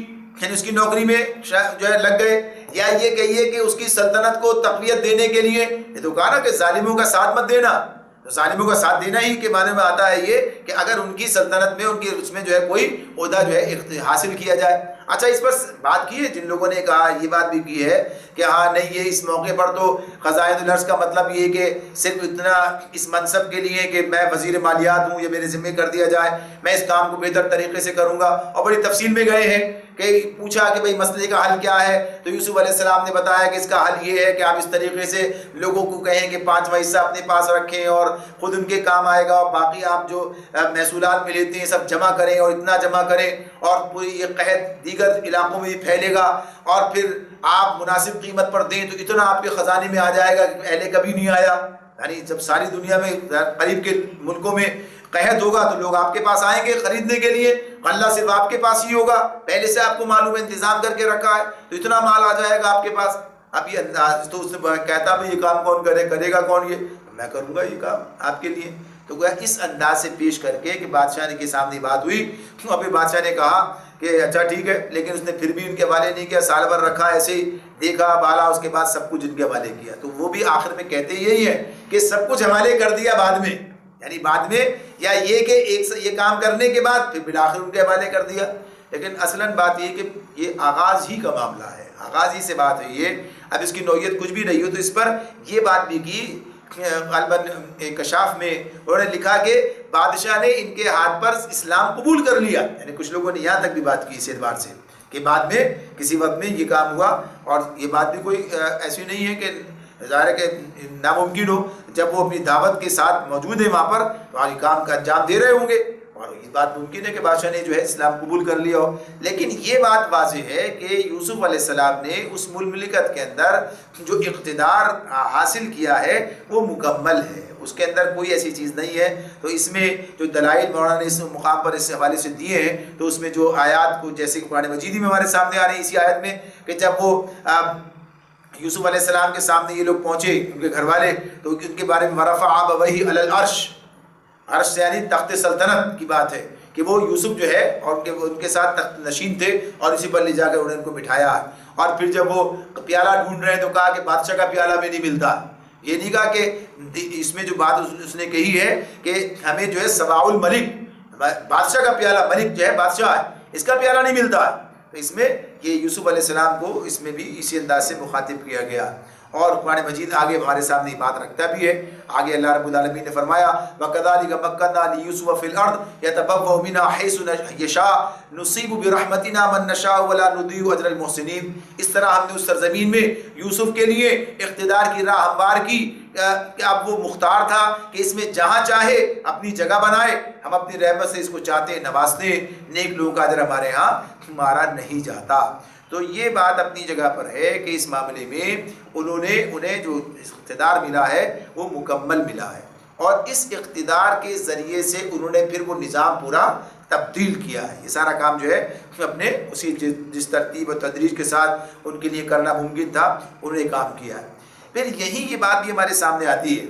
یعنی اس کی نوکری میں جو ہے لگ گئے، یا یہ کہیے کہ اس کی سلطنت کو تقویت دینے کے لیے یہ تو کہا نا کہ ظالموں کا ساتھ مت دینا. تو ظالموں کا ساتھ دینا ہی کے معنی میں آتا ہے یہ کہ اگر ان کی سلطنت میں، ان کی اس میں جو ہے کوئی عہدہ جو ہے حاصل کیا جائے. اچھا اس پر بات کی ہے جن لوگوں نے کہا، یہ بات بھی کی ہے کہ ہاں نہیں یہ اس موقع پر تو خزائن الارض کا مطلب یہ کہ صرف اتنا اس منصب کے لیے کہ میں وزیر مالیات ہوں، یہ میرے ذمہ کر دیا جائے، میں اس کام کو بہتر طریقے سے کروں گا. اور بڑی تفصیل میں گئے ہیں کہ پوچھا کہ بھئی مسئلے کا حل کیا ہے، تو یوسف علیہ السلام نے بتایا کہ اس کا حل یہ ہے کہ آپ اس طریقے سے لوگوں کو کہیں کہ 5واں حصہ اپنے پاس رکھیں اور خود ان کے کام آئے گا، اور باقی آپ جو محصولات میں لیتے ہیں سب جمع کریں اور اتنا جمع کریں، اور پوری یہ قحط دیگر علاقوں میں بھی پھیلے گا، اور پھر آپ مناسب قیمت پر دیں تو اتنا آپ کے خزانے میں آ جائے گا کہ پہلے کبھی نہیں آیا. یعنی جب ساری دنیا میں قریب کے ملکوں میں قحط ہوگا تو لوگ آپ کے پاس آئیں گے خریدنے کے لیے، غلہ صرف آپ کے پاس ہی ہوگا، پہلے سے آپ کو معلوم ہے، انتظام کر کے رکھا ہے، تو اتنا مال آ جائے گا آپ کے پاس۔ اب یہ انداز تو اس نے کہتا بھی یہ کام کون کرے گا کون، یہ میں کروں گا یہ کام آپ کے لیے۔ تو گویا اس انداز سے پیش کر کے کہ بادشاہ کے سامنے بات ہوئی، ابھی بادشاہ نے کہا کہ اچھا ٹھیک ہے، لیکن اس نے پھر بھی ان کے حوالے نہیں کیا، سال بھر رکھا ایسے ہی، دیکھا بالا، اس کے بعد سب کچھ ان کے حوالے کیا۔ تو وہ بھی آخر میں کہتے یہی ہے کہ سب کچھ حوالے کر دیا بعد میں، یعنی بعد میں، یا یہ کہ یہ کام کرنے کے بعد پھر بالآخر ان کے حوالے کر دیا۔ لیکن اصلاً بات یہ کہ یہ آغاز ہی کا معاملہ ہے، آغاز ہی سے بات ہوئی ہے۔ اب اس کی نوعیت کچھ بھی رہی ہو تو اس پر یہ بات بھی کی غالباً کشاف میں انہوں نے لکھا کہ بادشاہ نے ان کے ہاتھ پر اسلام قبول کر لیا، یعنی کچھ لوگوں نے یہاں تک بھی بات کی اس اعتبار سے کہ بعد میں کسی وقت میں یہ کام ہوا، اور یہ بات بھی کوئی ایسی نہیں ہے کہ ظاہر ہے کہ ناممکن ہو، جب وہ اپنی دعوت کے ساتھ موجود ہیں وہاں پر تو یہ کام کا انجام دے رہے ہوں گے، اور یہ بات ممکن ہے کہ بادشاہ نے جو ہے اسلام قبول کر لیا ہو۔ لیکن یہ بات واضح ہے کہ یوسف علیہ السلام نے اس مملکت کے اندر جو اقتدار حاصل کیا ہے وہ مکمل ہے، اس کے اندر کوئی ایسی چیز نہیں ہے۔ تو اس میں جو دلائل مولانا نے اس مقام پر اس حوالے سے دیے ہیں، تو اس میں جو آیات کو جیسے کہ قرآن مجید میں ہمارے سامنے آ رہی ہے اسی آیت میں کہ جب وہ یوسف علیہ السلام کے سامنے یہ لوگ پہنچے ان کے گھر والے، تو ان کے بارے میں ورفع ابویہ علی العرش، عرش سے یعنی تخت سلطنت کی بات ہے کہ وہ یوسف جو ہے اور ان کے ساتھ تخت نشین تھے، اور اسی پر لے جا کر انہوں نے ان کو بٹھایا۔ اور پھر جب وہ پیالہ ڈھونڈ رہے ہیں تو کہا کہ بادشاہ کا پیالہ میں نہیں ملتا، یہ نہیں کہا کہ اس میں جو بات اس نے کہی ہے کہ ہمیں جو ہے سباع الملک، بادشاہ کا پیالہ، ملک جو ہے بادشاہ ہے، اس کا پیالہ نہیں ملتا۔ تو اس میں یہ یوسف علیہ السلام کو اس میں بھی اسی انداز سے مخاطب کیا گیا، اور قرآن مجید آگے ہمارے سامنے یہ بات رکھتا بھی ہے۔ آگے اللہ رب العالمین نے فرمایا وَكَذَلِكَ مَكَّنَّا لِيُوسُفَ فِي الْأَرْضِ يَتَبَوَّأُ مِنْهَا حَيْثُ يَشَاءُ نُصِيبُ بِرَحْمَتِنَا مَن نَّشَاءُ وَلَا نُضِيعُ أَجْرَ الْمُحْسِنِينَ۔ اس طرح ہم نے اس سرزمین میں یوسف کے لیے اقتدار کی راہ ہموار کی کہ اب وہ مختار تھا کہ اس میں جہاں چاہے اپنی جگہ بنائے، ہم اپنی رحمت سے اس کو چاہتے ہیں نوازتے ہیں، نیک لوگوں کا اجر ہمارے ہاں مارا نہیں جاتا۔ تو یہ بات اپنی جگہ پر ہے کہ اس معاملے میں انہیں جو اقتدار ملا ہے وہ مکمل ملا ہے، اور اس اقتدار کے ذریعے سے انہوں نے پھر وہ نظام پورا تبدیل کیا ہے۔ یہ سارا کام جو ہے اپنے اسی جس ترتیب و تدریج کے ساتھ ان کے لیے کرنا ممکن تھا انہوں نے کام کیا ہے۔ پھر یہی یہ بات بھی ہمارے سامنے آتی ہے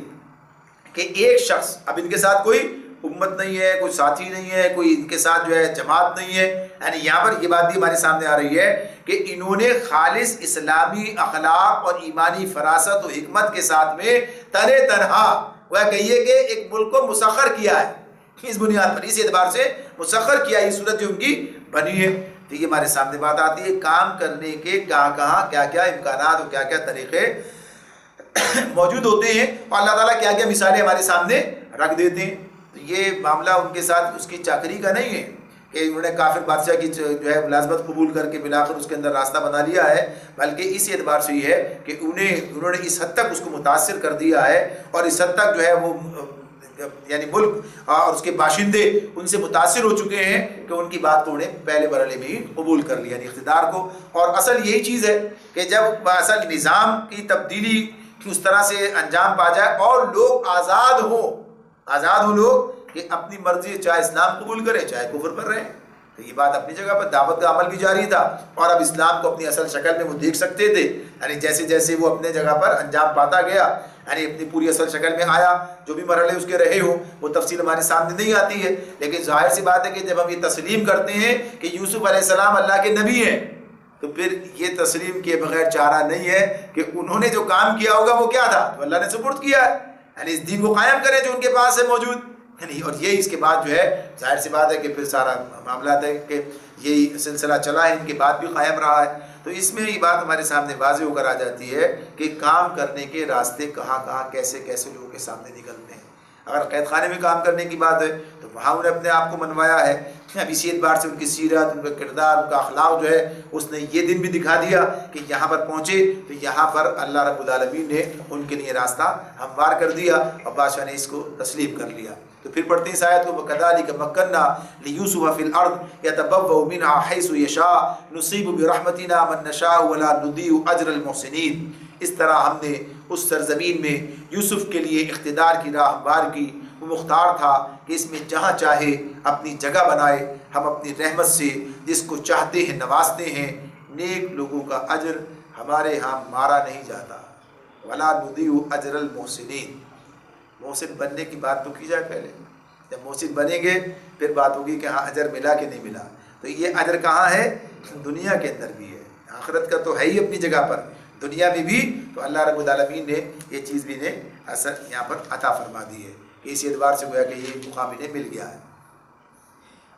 کہ ایک شخص، اب ان کے ساتھ کوئی امت نہیں ہے، کوئی ساتھی نہیں ہے، کوئی ان کے ساتھ جو ہے جماعت نہیں ہے، یعنی یہاں پر یہ بات بھی ہمارے سامنے آ رہی ہے کہ انہوں نے خالص اسلامی اخلاق اور ایمانی فراست و حکمت کے ساتھ میں تنہا وہ کہیے کہ ایک ملک کو مسخر کیا ہے، اس بنیاد پر، اس اعتبار سے مسخر کیا، یہ صورت جو ان کی بنی ہے۔ تو یہ ہمارے سامنے بات آتی ہے کام کرنے کے کہاں کیا کیا امکانات اور کیا کیا طریقے موجود ہوتے ہیں، اور اللہ تعالیٰ کیا کیا مثالیں ہمارے سامنے رکھ دیتے ہیں۔ تو یہ معاملہ ان کے ساتھ اس کی چاکری کا نہیں ہے کہ انہوں نے کافر بادشاہ کی جو ہے ملازمت قبول کر کے بالآخر اس کے اندر راستہ بنا لیا ہے، بلکہ اس اعتبار سے یہ ہے کہ انہوں نے اس حد تک اس کو متاثر کر دیا ہے، اور اس حد تک جو ہے وہ یعنی ملک اور اس کے باشندے ان سے متاثر ہو چکے ہیں کہ ان کی بات کو انہیں پہلے مرحلے میں ہی قبول کر لیا، یعنی اقتدار کو۔ اور اصل یہی چیز ہے کہ جب اصل نظام کی تبدیلی اس طرح سے انجام پا جائے اور لوگ آزاد ہوں لوگ کہ اپنی مرضی چاہے اسلام قبول کریں چاہے کفر پر رہیں۔ تو یہ بات اپنی جگہ پر دعوت کا عمل بھی جاری تھا، اور اب اسلام کو اپنی اصل شکل میں وہ دیکھ سکتے تھے، یعنی جیسے جیسے وہ اپنے جگہ پر انجام پاتا گیا، یعنی اپنی پوری اصل شکل میں آیا، جو بھی مرحلے اس کے رہے ہوں وہ تفصیل ہمارے سامنے نہیں آتی ہے، لیکن ظاہر سی بات ہے کہ جب ہم یہ تسلیم کرتے ہیں کہ یوسف علیہ السلام اللہ کے نبی ہیں، تو پھر یہ تسلیم کے بغیر چارہ نہیں ہے کہ انہوں نے جو کام کیا ہوگا وہ کیا تھا، تو اللہ نے سپرد کیا ہے، یعنی اس دین کو قائم کریں جو ان کے پاس ہے موجود، یعنی اور یہ اس کے بعد جو ہے ظاہر سی بات ہے کہ پھر سارا معاملات ہے کہ یہی سلسلہ چلا ہے، ان کے بعد بھی قائم رہا ہے۔ تو اس میں یہ بات ہمارے سامنے واضح ہو کر آ جاتی ہے کہ کام کرنے کے راستے کہاں کیسے لوگوں کے سامنے نکلتے ہیں۔ اگر قید خانے میں کام کرنے کی بات ہے تو وہاں انہیں اپنے آپ کو منوایا ہے، اب اسی اعتبار سے ان کی سیرت، ان کا کردار، ان کا اخلاق جو ہے اس نے یہ دن بھی دکھا دیا کہ یہاں پر پہنچے تو یہاں پر اللہ رب العالمین نے ان کے لیے راستہ ہموار کر دیا اور بادشاہ نے اس کو تسلیم کر لیا۔ تو پھر پڑھتے ہیں اس آیت کو وَكَذَلِكَ مَكَّنَّا لِيُوسُفَ فِي الْأَرْضِ يَتَبَوَّأُ مِنْهَا حَيْثُ يَشَاءُ نُصِيبُ بِرَحْمَتِنَا مَن نَّشَاءُ وَلَا نُضِيعُ أَجْرَ الْمُحْسِنِينَ۔ اس طرح ہم نے اس سرزمین میں یوسف کے لیے اقتدار کی راہ ہموار کی وہ مختار تھا کہ اس میں جہاں چاہے اپنی جگہ بنائے. ہم اپنی رحمت سے جس کو چاہتے ہیں نوازتے ہیں. نیک لوگوں کا اجر ہمارے ہاں مارا نہیں جاتا. ولا نضيع اجر المحسنین. محسن بننے کی بات تو کی جائے پہلے. جب محسن بنیں گے پھر بات ہوگی کہ ہاں اجر ملا کہ نہیں ملا. تو یہ اجر کہاں ہے؟ دنیا کے اندر بھی ہے, آخرت کا تو ہے ہی اپنی جگہ پر, دنیا میں بھی. تو اللہ رب العالمین نے یہ چیز بھی نے اثر یہاں پر عطا فرما دی ہے کہ اسی اعتبار سے گویا کہ یہ مقام انہیں مل گیا ہے.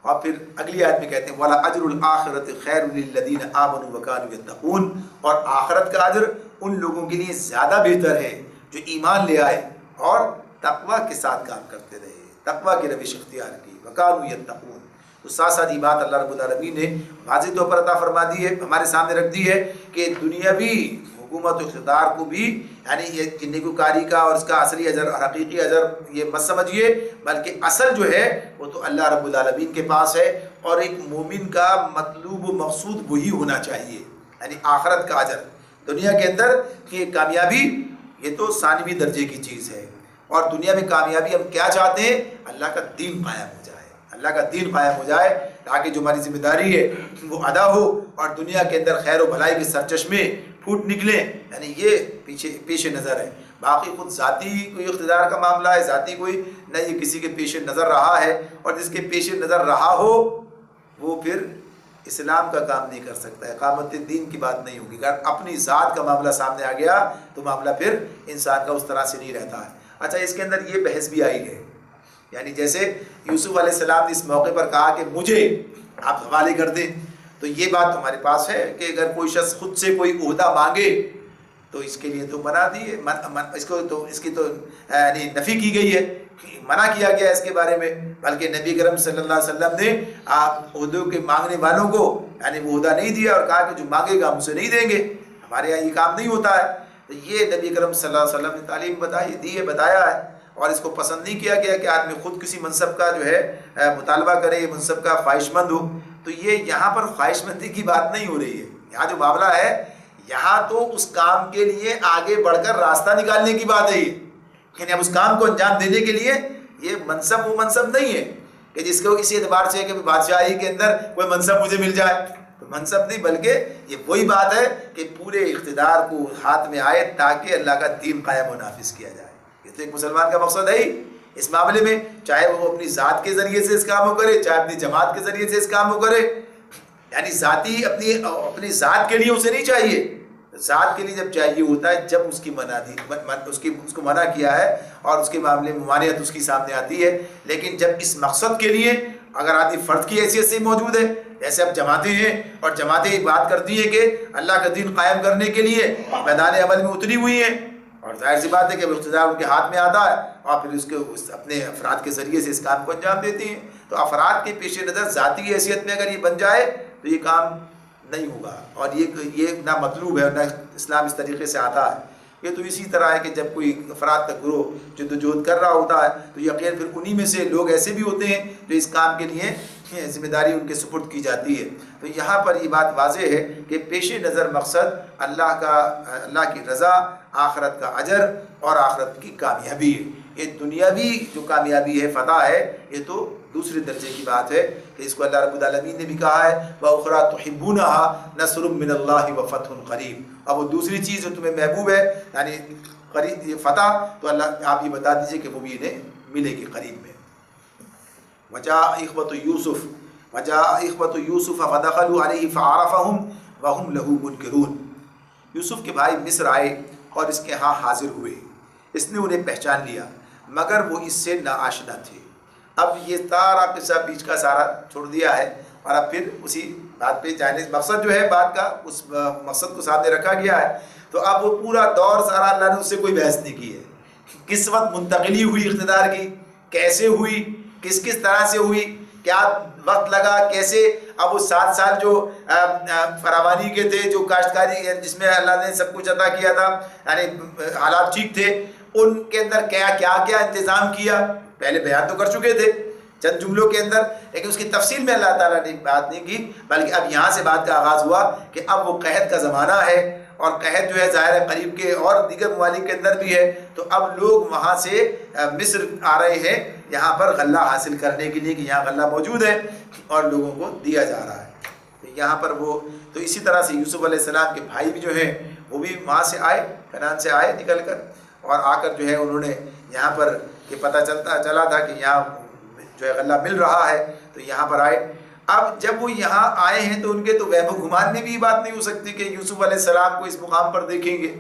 اور پھر اگلی آیت میں کہتے ہیں وَلَا أَجْرُ الْآخِرَةِ خَيْرٌ لِلَّذِينَ آمَنُوا وَكَانُوا يَتَّقُونَ. اور آخرت کا اجر ان لوگوں کے لیے زیادہ بہتر ہے جو ایمان لے آئے اور تقوی کے ساتھ کام کرتے رہے, تقوی کی روش اختیار کی. وَكَانُوا يَتَّقُونَ. تو ساتھ ساتھ یہ بات اللہ رب العالمین نے واضح طور پر عطا فرما دی ہے, ہمارے سامنے رکھ دی ہے کہ دنیاوی حکومت و اقتدار کو بھی یعنی یہ نیکوکاری کا اور اس کا اصلی اجر حقیقی اجر یہ مت سمجھیے, بلکہ اصل جو ہے وہ تو اللہ رب العالمین کے پاس ہے. اور ایک مومن کا مطلوب و مقصود وہی ہونا چاہیے, یعنی آخرت کا اجر. دنیا کے اندر کی کامیابی یہ تو ثانوی درجے کی چیز ہے, اور دنیا میں کامیابی ہم کیا چاہتے ہیں؟ اللہ کا دین قائم ہو جائے, اللہ کا دین قائم ہو جائے تاکہ جو ہماری ذمہ داری ہے وہ ادا ہو اور دنیا کے اندر خیر و بھلائی کے سرچشمے پھوٹ نکلیں. یعنی یہ پیش نظر ہے. باقی خود ذاتی کوئی اقتدار کا معاملہ ہے, ذاتی کوئی نہ یہ کسی کے پیش نظر رہا ہے, اور جس کے پیش نظر رہا ہو وہ پھر اسلام کا کام نہیں کر سکتا, اقامت دین کی بات نہیں ہوگی. اگر اپنی ذات کا معاملہ سامنے آ گیا تو معاملہ پھر انسان کا اس طرح سے نہیں رہتا ہے. اچھا, اس کے اندر یہ بحث بھی آئی ہے, یعنی جیسے یوسف علیہ السلام نے اس موقع پر کہا کہ مجھے آپ حوالے کر دیں, تو یہ بات تمہارے پاس ہے کہ اگر کوئی شخص خود سے کوئی عہدہ مانگے تو اس کے لیے تو منع دی ہے, اس کی تو یعنی نفی کی گئی ہے, منع کیا گیا اس کے بارے میں. بلکہ نبی کرم صلی اللہ علیہ وسلم نے عہدوں کے مانگنے والوں کو یعنی وہ عہدہ نہیں دیا اور کہا کہ جو مانگے گا ہم اسے نہیں دیں گے, ہمارے یہاں یہ کام نہیں ہوتا ہے. تو یہ نبی کرم صلی اللہ علیہ وسلم نے تعلیم دی ہے, بتایا ہے, اور اس کو پسند نہیں کیا گیا کہ آدمی خود کسی منصب کا جو ہے مطالبہ کرے, منصب کا خواہش مند ہو. تو یہ یہاں پر خواہش مندی کی بات نہیں ہو رہی ہے. یہاں جو معاملہ ہے یہاں تو اس کام کے لیے آگے بڑھ کر راستہ نکالنے کی بات ہے. یعنی اب اس کام کو انجام دینے کے لیے یہ منصب وہ منصب نہیں ہے کہ جس کو اسی اعتبار سے کہ بادشاہی کے اندر کوئی منصب مجھے مل جائے, تو منصب نہیں, بلکہ یہ وہی بات ہے کہ پورے اقتدار کو ہاتھ میں آئے تاکہ اللہ کا دین قائم و نافذ کیا جائے. یہ تو ایک مسلمان کا مقصد ہے ہی اس معاملے میں, چاہے وہ اپنی ذات کے ذریعے سے اس کام کو کرے, چاہے اپنی جماعت کے ذریعے سے اس کام کو کرے. یعنی ذاتی اپنی ذات کے لیے اسے نہیں چاہیے. ذات کے لیے جب چاہیے ہوتا ہے جب اس کی اس کو منع کیا ہے اور اس کے معاملے میں ممانعت اس کی سامنے آتی ہے. لیکن جب اس مقصد کے لیے اگر آدمی فرد کی حیثیت سے موجود ہے, جیسے اب جماعتیں ہیں اور جماعتیں بات کرتی ہیں کہ اللہ کا دین قائم کرنے کے لیے میدان عمل میں اتری ہوئی ہیں, اور ظاہر سی بات ہے کہ اقتدار ان کے ہاتھ میں آتا ہے اور پھر اس کے اپنے افراد کے ذریعے سے اس کام کو انجام دیتی ہیں. تو افراد کے پیش نظر ذاتی حیثیت میں اگر یہ بن جائے تو یہ کام نہیں ہوگا, اور یہ نہ مطلوب ہے, نہ اسلام اس طریقے سے آتا ہے. یہ تو اسی طرح ہے کہ جب کوئی افراد کا گروہ جدوجہد کر رہا ہوتا ہے تو یقین پھر انہی میں سے لوگ ایسے بھی ہوتے ہیں جو اس کام کے لیے ذمہ داری ان کے سپرد کی جاتی ہے. تو یہاں پر یہ بات واضح ہے کہ پیش نظر مقصد اللہ کی رضا, آخرت کا اجر اور آخرت کی کامیابی ہے. یہ دنیاوی جو کامیابی ہے, فتح ہے, یہ تو دوسرے درجے کی بات ہے کہ اس کو اللہ رب العالمین نے بھی کہا ہے وَأُخْرَىٰ تُحِبُّونَهَا نَصْرٌ مِّنَ اللَّهِ وَفَتْحٌ قَرِيبٌ. اب وہ دوسری چیز جو تمہیں محبوب ہے یعنی قریب فتح, تو اللہ آپ یہ بتا دیجئے کہ وہ بھی انہیں ملے گی قریب میں. وَجَاءَ إِخْوَةُ يُوسُفَ فَدَخَلُوا عَلَيْهِ فَعَرَفَهُمْ وَهُمْ لَهُ مُنْكِرُونَ. یوسف کے بھائی مصر آئے اور اس کے ہاں حاضر ہوئے, اس نے انہیں پہچان لیا مگر وہ اس سے ناآشنا تھے. اب یہ سارا قصہ بیچ کا سارا چھوڑ دیا ہے اور اب پھر اسی بات پہ جانے, مقصد جو ہے بات کا اس مقصد کو سامنے رکھا گیا ہے. تو اب وہ پورا دور سارا اللہ نے اس سے کوئی بحث نہیں کی ہے. کس وقت منتقلی ہوئی اقتدار کی, کیسے ہوئی, کس طرح سے ہوئی, کیا وقت لگا, کیسے. اب وہ 7 سال جو فراوانی کے تھے, جو کاشتکاری جس میں اللہ نے سب کچھ عطا کیا تھا, یعنی حالات ٹھیک تھے, ان کے اندر کیا انتظام کیا پہلے بیان تو کر چکے تھے چند جملوں کے اندر, لیکن اس کی تفصیل میں اللہ تعالیٰ نے بات نہیں کی. بلکہ اب یہاں سے بات کا آغاز ہوا کہ اب وہ قحط کا زمانہ ہے اور قحط جو ہے ظاہر ہے قریب کے اور دیگر ممالک کے اندر بھی ہے، تو اب لوگ وہاں سے مصر آ رہے ہیں یہاں پر غلہ حاصل کرنے کے لیے کہ یہاں غلہ موجود ہے اور لوگوں کو دیا جا رہا ہے۔ تو یہاں پر وہ تو اسی طرح سے یوسف علیہ السلام کے بھائی بھی جو ہیں وہ بھی وہاں سے آئے، کنعان سے آئے نکل کر، اور آ کر جو ہے انہوں نے یہاں پر کہ پتہ چلا تھا کہ یہاں جو ہے غلہ مل رہا ہے تو یہاں پر آئے۔ اب جب وہ یہاں آئے ہیں تو ان کے تو وہم و گمان میں بھی یہ بات نہیں ہو سکتی کہ یوسف علیہ السلام کو اس مقام پر دیکھیں گے،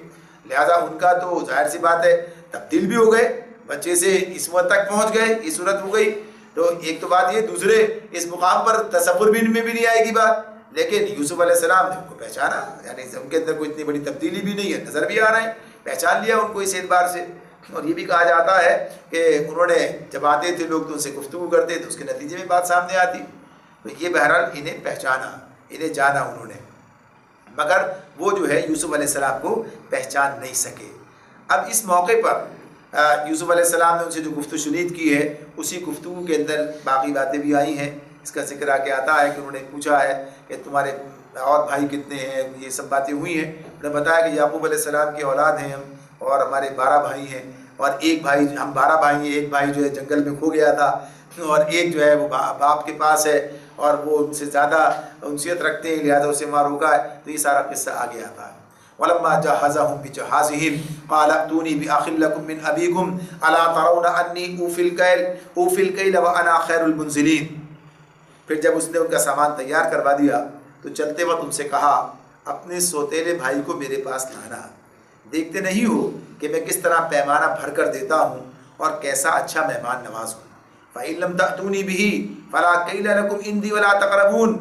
لہٰذا ان کا تو ظاہر سی بات ہے تبدیل بھی ہو گئے، بچے سے اس وقت تک پہنچ گئے، یہ صورت ہو گئی۔ تو ایک تو بات یہ، دوسرے اس مقام پر تصور بھی ان میں بھی نہیں آئے گی بات، لیکن یوسف علیہ السلام نے ان کو پہچانا، یعنی ان کے اندر کوئی اتنی بڑی تبدیلی بھی نہیں ہے، نظر بھی آ رہے ہیں، پہچان لیا ان کو اس اعتبار سے۔ اور یہ بھی کہا جاتا ہے کہ انہوں نے جب آتے تھے لوگ تو ان سے گفتگو کرتے تو اس کے نتیجے میں بات سامنے آتی، تو یہ بہرحال انہیں پہچانا، انہیں جانا انہوں نے، مگر وہ جو ہے یوسف علیہ السلام کو پہچان نہیں سکے۔ اب اس موقع پر یوسف علیہ السلام نے ان سے جو گفتگو شنید کی ہے اسی گفتگو کے اندر باقی باتیں بھی آئی ہیں۔ اس کا ذکر آ کے آتا ہے کہ انہوں نے پوچھا ہے کہ تمہارے اور بھائی کتنے ہیں، یہ سب باتیں ہوئی ہیں۔ انہوں نے بتایا کہ یعقوب علیہ السلام کی اولاد ہیں ہم، اور ہمارے 12 بھائی ہیں، اور ایک بھائی، ہم 12 بھائی ہیں، ایک بھائی جو ہے جنگل میں کھو گیا تھا، اور ایک جو ہے وہ باپ کے پاس ہے اور وہ ان سے زیادہ انسیت رکھتے ہیں لہذا اسے وہاں روکا ہے۔ تو یہ سارا قصہ آگے آتا ہے۔ وَلَمَّا جَهَّزَهُم بِجَهَازِهِمْ قَالَ ائْتُونِي بِأَخٍ لَكُم مِّنْ أَبِيكُمْ أَلَا تَرَوْنَ أَنِّي أُوفِي الْكَيْلَ وَأَنَا خَيْرُ الْمُنزِلِينَ۔ پھر جب اس نے ان کا سامان تیار کروا دیا تو چلتے وقت ان سے کہا، اپنے سوتیلے بھائی کو میرے پاس لانا، دیکھتے نہیں ہو کہ میں کس طرح پیمانہ بھر کر دیتا ہوں اور کیسا اچھا مہمان نواز ہوں۔ فَإِن لَّمْ تَأْتُونِي بِهِ فَلَا كَيْلَ لَكُمْ عِندِي وَلَا تَقْرَبُونَ۔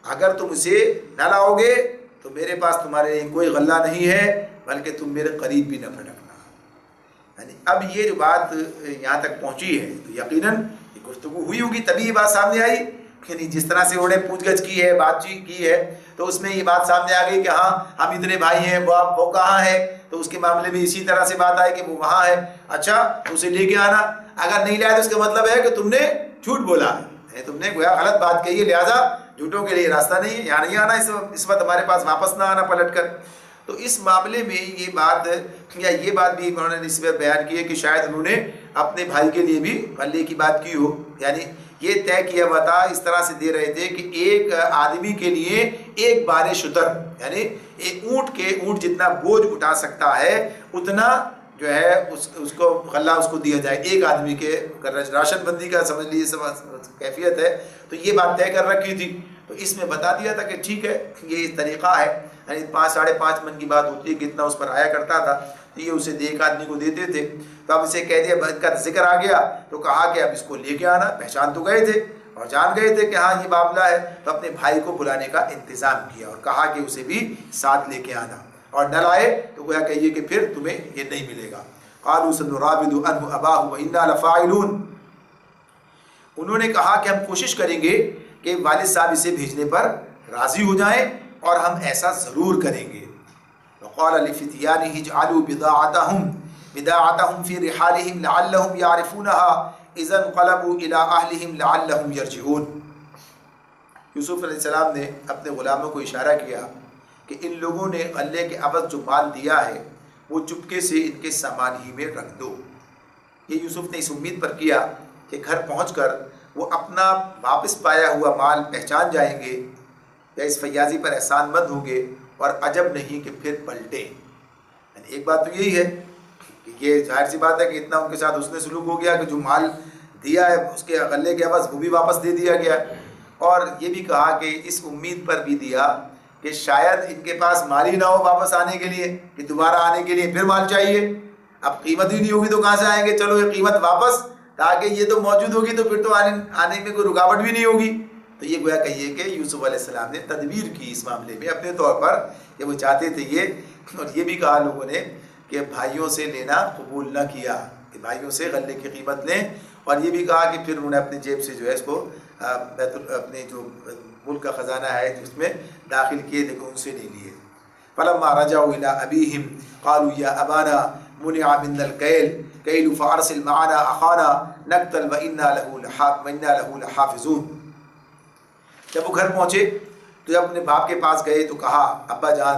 اگر تم اسے نہ لاؤ گے تو میرے پاس تمہارے لیے کوئی غلہ نہیں ہے، بلکہ تم میرے قریب بھی نہ پھٹکنا۔ یعنی اب یہ جو بات یہاں تک پہنچی ہے تو یقیناً یہ گفتگو ہوئی ہوگی تبھی یہ بات سامنے آئی، یعنی جس طرح سے انہوں نے پوچھ گچھ کی ہے، بات چیت کی ہے، تو اس میں یہ بات سامنے آ گئی کہ ہاں ہم اتنے بھائی ہیں، وہ کہاں ہے، تو اس کے معاملے میں اسی طرح سے بات آئی کہ وہ وہاں ہے، اچھا تو اسے لے کے آنا، اگر نہیں لایا تو اس کا مطلب ہے کہ تم نے جھوٹ بولا ہے، تم نے گویا غلط بات کہی ہے، لہٰذا جھوٹوں کے لیے راستہ نہیں ہے، یہاں نہیں آنا اس وقت ہمارے پاس، واپس نہ آنا پلٹ کر۔ تو اس معاملے میں یہ بات یا یہ بات بھی انہوں نے اس میں بیان کی ہے کہ شاید انہوں نے اپنے بھائی کے لیے بھی غلے کی بات کی ہو، یعنی یہ طے کیا ہوا تھا، اس طرح سے دے رہے تھے کہ ایک آدمی کے لیے ایک بار شتر، یعنی ایک اونٹ جتنا بوجھ اٹھا سکتا ہے اتنا جو ہے اس کو غلہ اس کو دیا جائے، ایک آدمی کے راشن بندی کا سمجھ لیجیے کیفیت ہے، تو یہ بات طے کر رکھی تھی۔ تو اس میں بتا دیا تھا کہ ٹھیک ہے یہ طریقہ ہے، یعنی 5-5.5 من کی بات ہوتی ہے کہ اتنا اس پر آیا کرتا تھا، تو یہ اسے ایک آدمی کو دیتے تھے۔ تو اب اسے کہہ دیا، ان کا ذکر آ گیا تو کہا کہ اب اس کو لے کے آنا، پہچان تو گئے تھے اور جان گئے تھے کہ ہاں یہ معاملہ ہے، تو اپنے بھائی کو بلانے کا انتظام کیا اور کہا کہ اسے بھی ساتھ لے کے آنا، اور نہ لائے تو گویا کہیے کہ پھر تمہیں یہ نہیں ملے گا۔ قالوا سنراود عنہ اباہ وانا لفاعلون، انہوں نے کہا کہ ہم کوشش کریں گے کہ والد صاحب اسے بھیجنے پر راضی ہو جائیں اور ہم ایسا ضرور کریں گے۔ وقال لفتيانه اجعلوا بضاعتهم في رحالهم لعلهم يعرفونها اذا انقلبوا الى اهلهم لعلهم يرجعون۔ یوسف علیہ السلام نے اپنے غلاموں کو اشارہ کیا کہ ان لوگوں نے غلے کے عوض جو مال دیا ہے وہ چپکے سے ان کے سامان ہی میں رکھ دو۔ یہ یوسف نے اس امید پر کیا کہ گھر پہنچ کر وہ اپنا واپس پایا ہوا مال پہچان جائیں گے یا اس فیاضی پر احسان مند ہوں گے، اور عجب نہیں کہ پھر پلٹیں۔ یعنی ایک بات تو یہی ہے کہ یہ ظاہر سی بات ہے کہ اتنا ان کے ساتھ اس نے سلوک ہو گیا کہ جو مال دیا ہے اس کے غلے کے عوض وہ بھی واپس دے دیا گیا، اور یہ بھی کہا کہ اس امید پر بھی دیا کہ شاید ان کے پاس مال ہی نہ ہو واپس آنے کے لیے، کہ دوبارہ آنے کے لیے پھر مال چاہیے، اب قیمت ہی نہیں ہوگی تو کہاں سے آئیں گے، چلو یہ قیمت واپس، تاکہ یہ تو موجود ہوگی تو پھر تو آنے میں کوئی رکاوٹ بھی نہیں ہوگی۔ تو یہ گویا کہیے کہ یوسف علیہ السلام نے تدبیر کی اس معاملے میں اپنے طور پر کہ وہ چاہتے تھے یہ، اور یہ بھی کہا لوگوں نے کہ بھائیوں سے لینا قبول نہ کیا، کہ بھائیوں سے غلے کی قیمت لیں، اور یہ بھی کہا کہ پھر انہوں نے اپنی جیب سے جو ہے اس کو اپنے جو ملک کا خزانہ ہے جس میں داخل کیے لیکن ان سے نہیں لیے۔ فلما رجعوا الى ابيهم قالوا يا ابانا منع منا الكيل فارسل معنا اخانا نقتل وانا له لحافظون۔ جب وہ گھر پہنچے تو جب اپنے باپ کے پاس گئے تو کہا ابا جان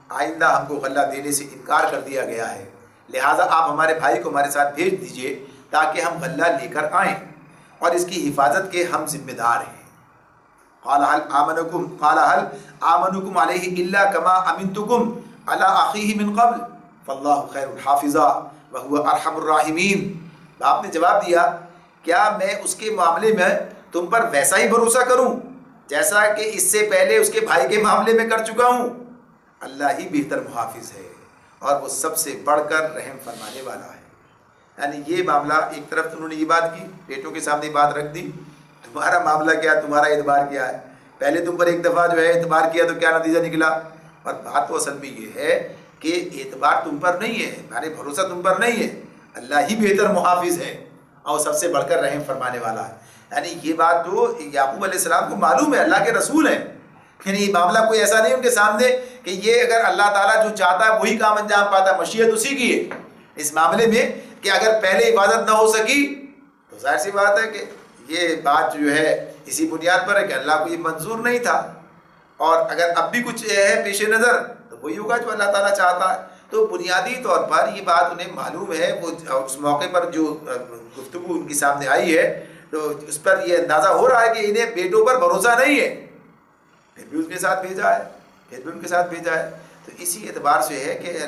آئندہ ہم کو غلہ دینے سے انکار کر دیا گیا ہے، لہٰذا آپ ہمارے بھائی کو ہمارے ساتھ بھیج دیجئے تاکہ ہم غلہ لے کر آئیں اور اس کی حفاظت کے ہم ذمہ دار ہیں۔ قال هل آمنكم علیہ الا كما امنتكم علی اخیہ من قبل فاللہ خیر حافظا وهو ارحم الراحمین۔ باپ نے جواب دیا، کیا میں اس کے معاملے میں تم پر ویسا ہی بھروسہ کروں جیسا کہ اس سے پہلے اس کے بھائی کے معاملے میں کر چکا ہوں؟ اللہ ہی بہتر محافظ ہے اور وہ سب سے بڑھ کر رحم فرمانے والا ہے۔ یعنی یہ معاملہ، ایک طرف انہوں نے یہ بات کی، بیٹوں کے سامنے بات رکھ دی، تمہارا معاملہ کیا، تمہارا اعتبار کیا ہے، پہلے تم پر ایک دفعہ جو ہے اعتبار کیا تو کیا نتیجہ نکلا۔ اور بات تو اصل میں یہ ہے کہ اعتبار تم پر نہیں ہے، ہمارے بھروسہ تم پر نہیں ہے، اللہ ہی بہتر محافظ ہے اور سب سے بڑھ کر رحم فرمانے والا ہے۔ یعنی یہ بات تو یعقوب علیہ السلام کو معلوم ہے، اللہ کے رسول ہیں، یعنی یہ معاملہ کوئی ایسا نہیں ان کے سامنے کہ یہ اگر اللہ تعالیٰ جو چاہتا ہے وہی کام انجام پاتا ہے، مشیت اسی کی ہے اس معاملے میں کہ اگر پہلے عبادت نہ ہو سکی تو ظاہر سی بات ہے کہ یہ بات جو ہے اسی بنیاد پر ہے کہ اللہ کو یہ منظور نہیں تھا، اور اگر اب بھی کچھ ہے پیش نظر تو وہی ہوگا جو اللہ تعالیٰ چاہتا ہے۔ تو بنیادی طور پر یہ بات انہیں معلوم ہے، وہ اس موقع پر جو گفتگو ان کے سامنے آئی ہے تو اس پر یہ اندازہ ہو رہا ہے کہ انہیں بیٹوں پر بھروسہ نہیں ہے، پھر بھی ان کے ساتھ بھیجا ہے۔ تو اسی اعتبار سے ہے کہ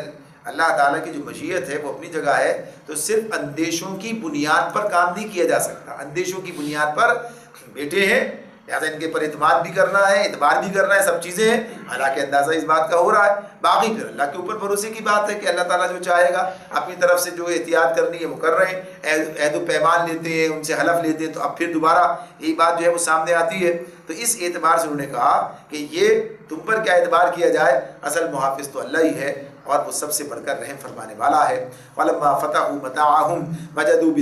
اللہ تعالیٰ کی جو مشیت ہے وہ اپنی جگہ ہے، تو صرف اندیشوں کی بنیاد پر کام نہیں کیا جا سکتا۔ اندیشوں کی بنیاد پر بیٹے ہیں، لہٰذا ان کے پر اعتماد بھی کرنا ہے، اعتبار بھی کرنا ہے، سب چیزیں ہیں، حالانکہ اندازہ اس بات کا ہو رہا ہے۔ باقی پھر اللہ کے اوپر بھروسے کی بات ہے کہ اللہ تعالیٰ جو چاہے گا، اپنی طرف سے جو احتیاط کرنی ہے وہ کر رہے ہیں، عہد و پیمان لیتے ہیں، ان سے حلف لیتے ہیں، تو اب پھر دوبارہ یہی بات جو ہے وہ سامنے آتی ہے۔ تو اس اعتبار سے انہوں نے کہا کہ یہ تم پر کیا اعتبار کیا جائے، اصل محافظ تو اللہ ہی ہے اور وہ سب سے بڑھ کر رحم فرمانے والا ہے۔ وَلَمَّا فَتَحُوا مَتَاعَهُمْ وَجَدُوا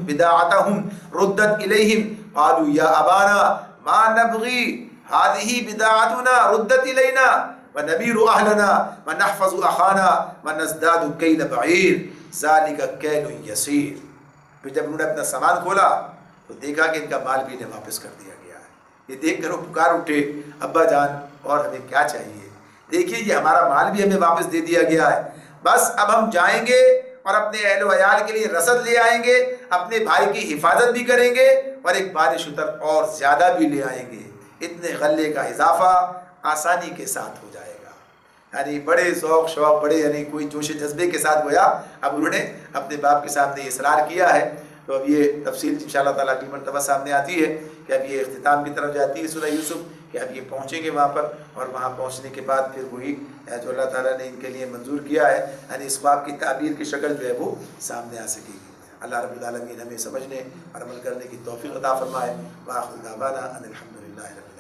بِضَاعَتَهُمْ رُدَّتْ إِلَيْهِمْ قَالُوا يَا أَبَانَا مَا نَبْغِي هَٰذِهِ بِضَاعَتُنَا رُدَّتْ إِلَيْنَا وَنَبِيرُ أَهْلَنَا وَنَحْفَظُ أَخَانَا وَنَزْدَادُ كَيْلَ بَعِيرٍ ذَٰلِكَ كَيْلٌ يَسِيرٌ۔ پھر جب انہوں نے اپنا سامان کھولا تو دیکھا کہ ان کا مال بھی انہیں واپس کر دیا گیا ہے۔ یہ دیکھ کر وہ پکار اٹھے، ابا جان اور ہمیں کیا چاہیے، دیکھیے یہ ہمارا مال بھی ہمیں واپس دے دیا گیا ہے، بس اب ہم جائیں گے اور اپنے اہل و عیال کے لیے رسد لے آئیں گے، اپنے بھائی کی حفاظت بھی کریں گے اور ایک بار شتر اور زیادہ بھی لے آئیں گے، اتنے غلے کا اضافہ آسانی کے ساتھ ہو جائے گا۔ یعنی بڑے ذوق شوق، بڑے یعنی کوئی جوش جذبے کے ساتھ گویا اب انہوں نے اپنے باپ کے سامنے یہ اصرار کیا ہے۔ تو اب یہ تفصیل انشاءاللہ تعالیٰ اگلی مرتبہ سامنے آتی ہے کہ اب یہ اختتام کی طرف جاتی ہے سورہ یوسف، کہ اب یہ پہنچیں گے وہاں پر، اور وہاں پہنچنے کے بعد پھر وہی جو اللہ تعالیٰ نے ان کے لیے منظور کیا ہے، یعنی اس خواب کی تعبیر کی شکل جو ہے وہ سامنے آ سکے گی۔ اللہ رب العالمین ہمیں سمجھنے اور عمل کرنے کی توفیق عطا فرمائے۔ وآخر دعوانا ان الحمد للہ رب العالمین۔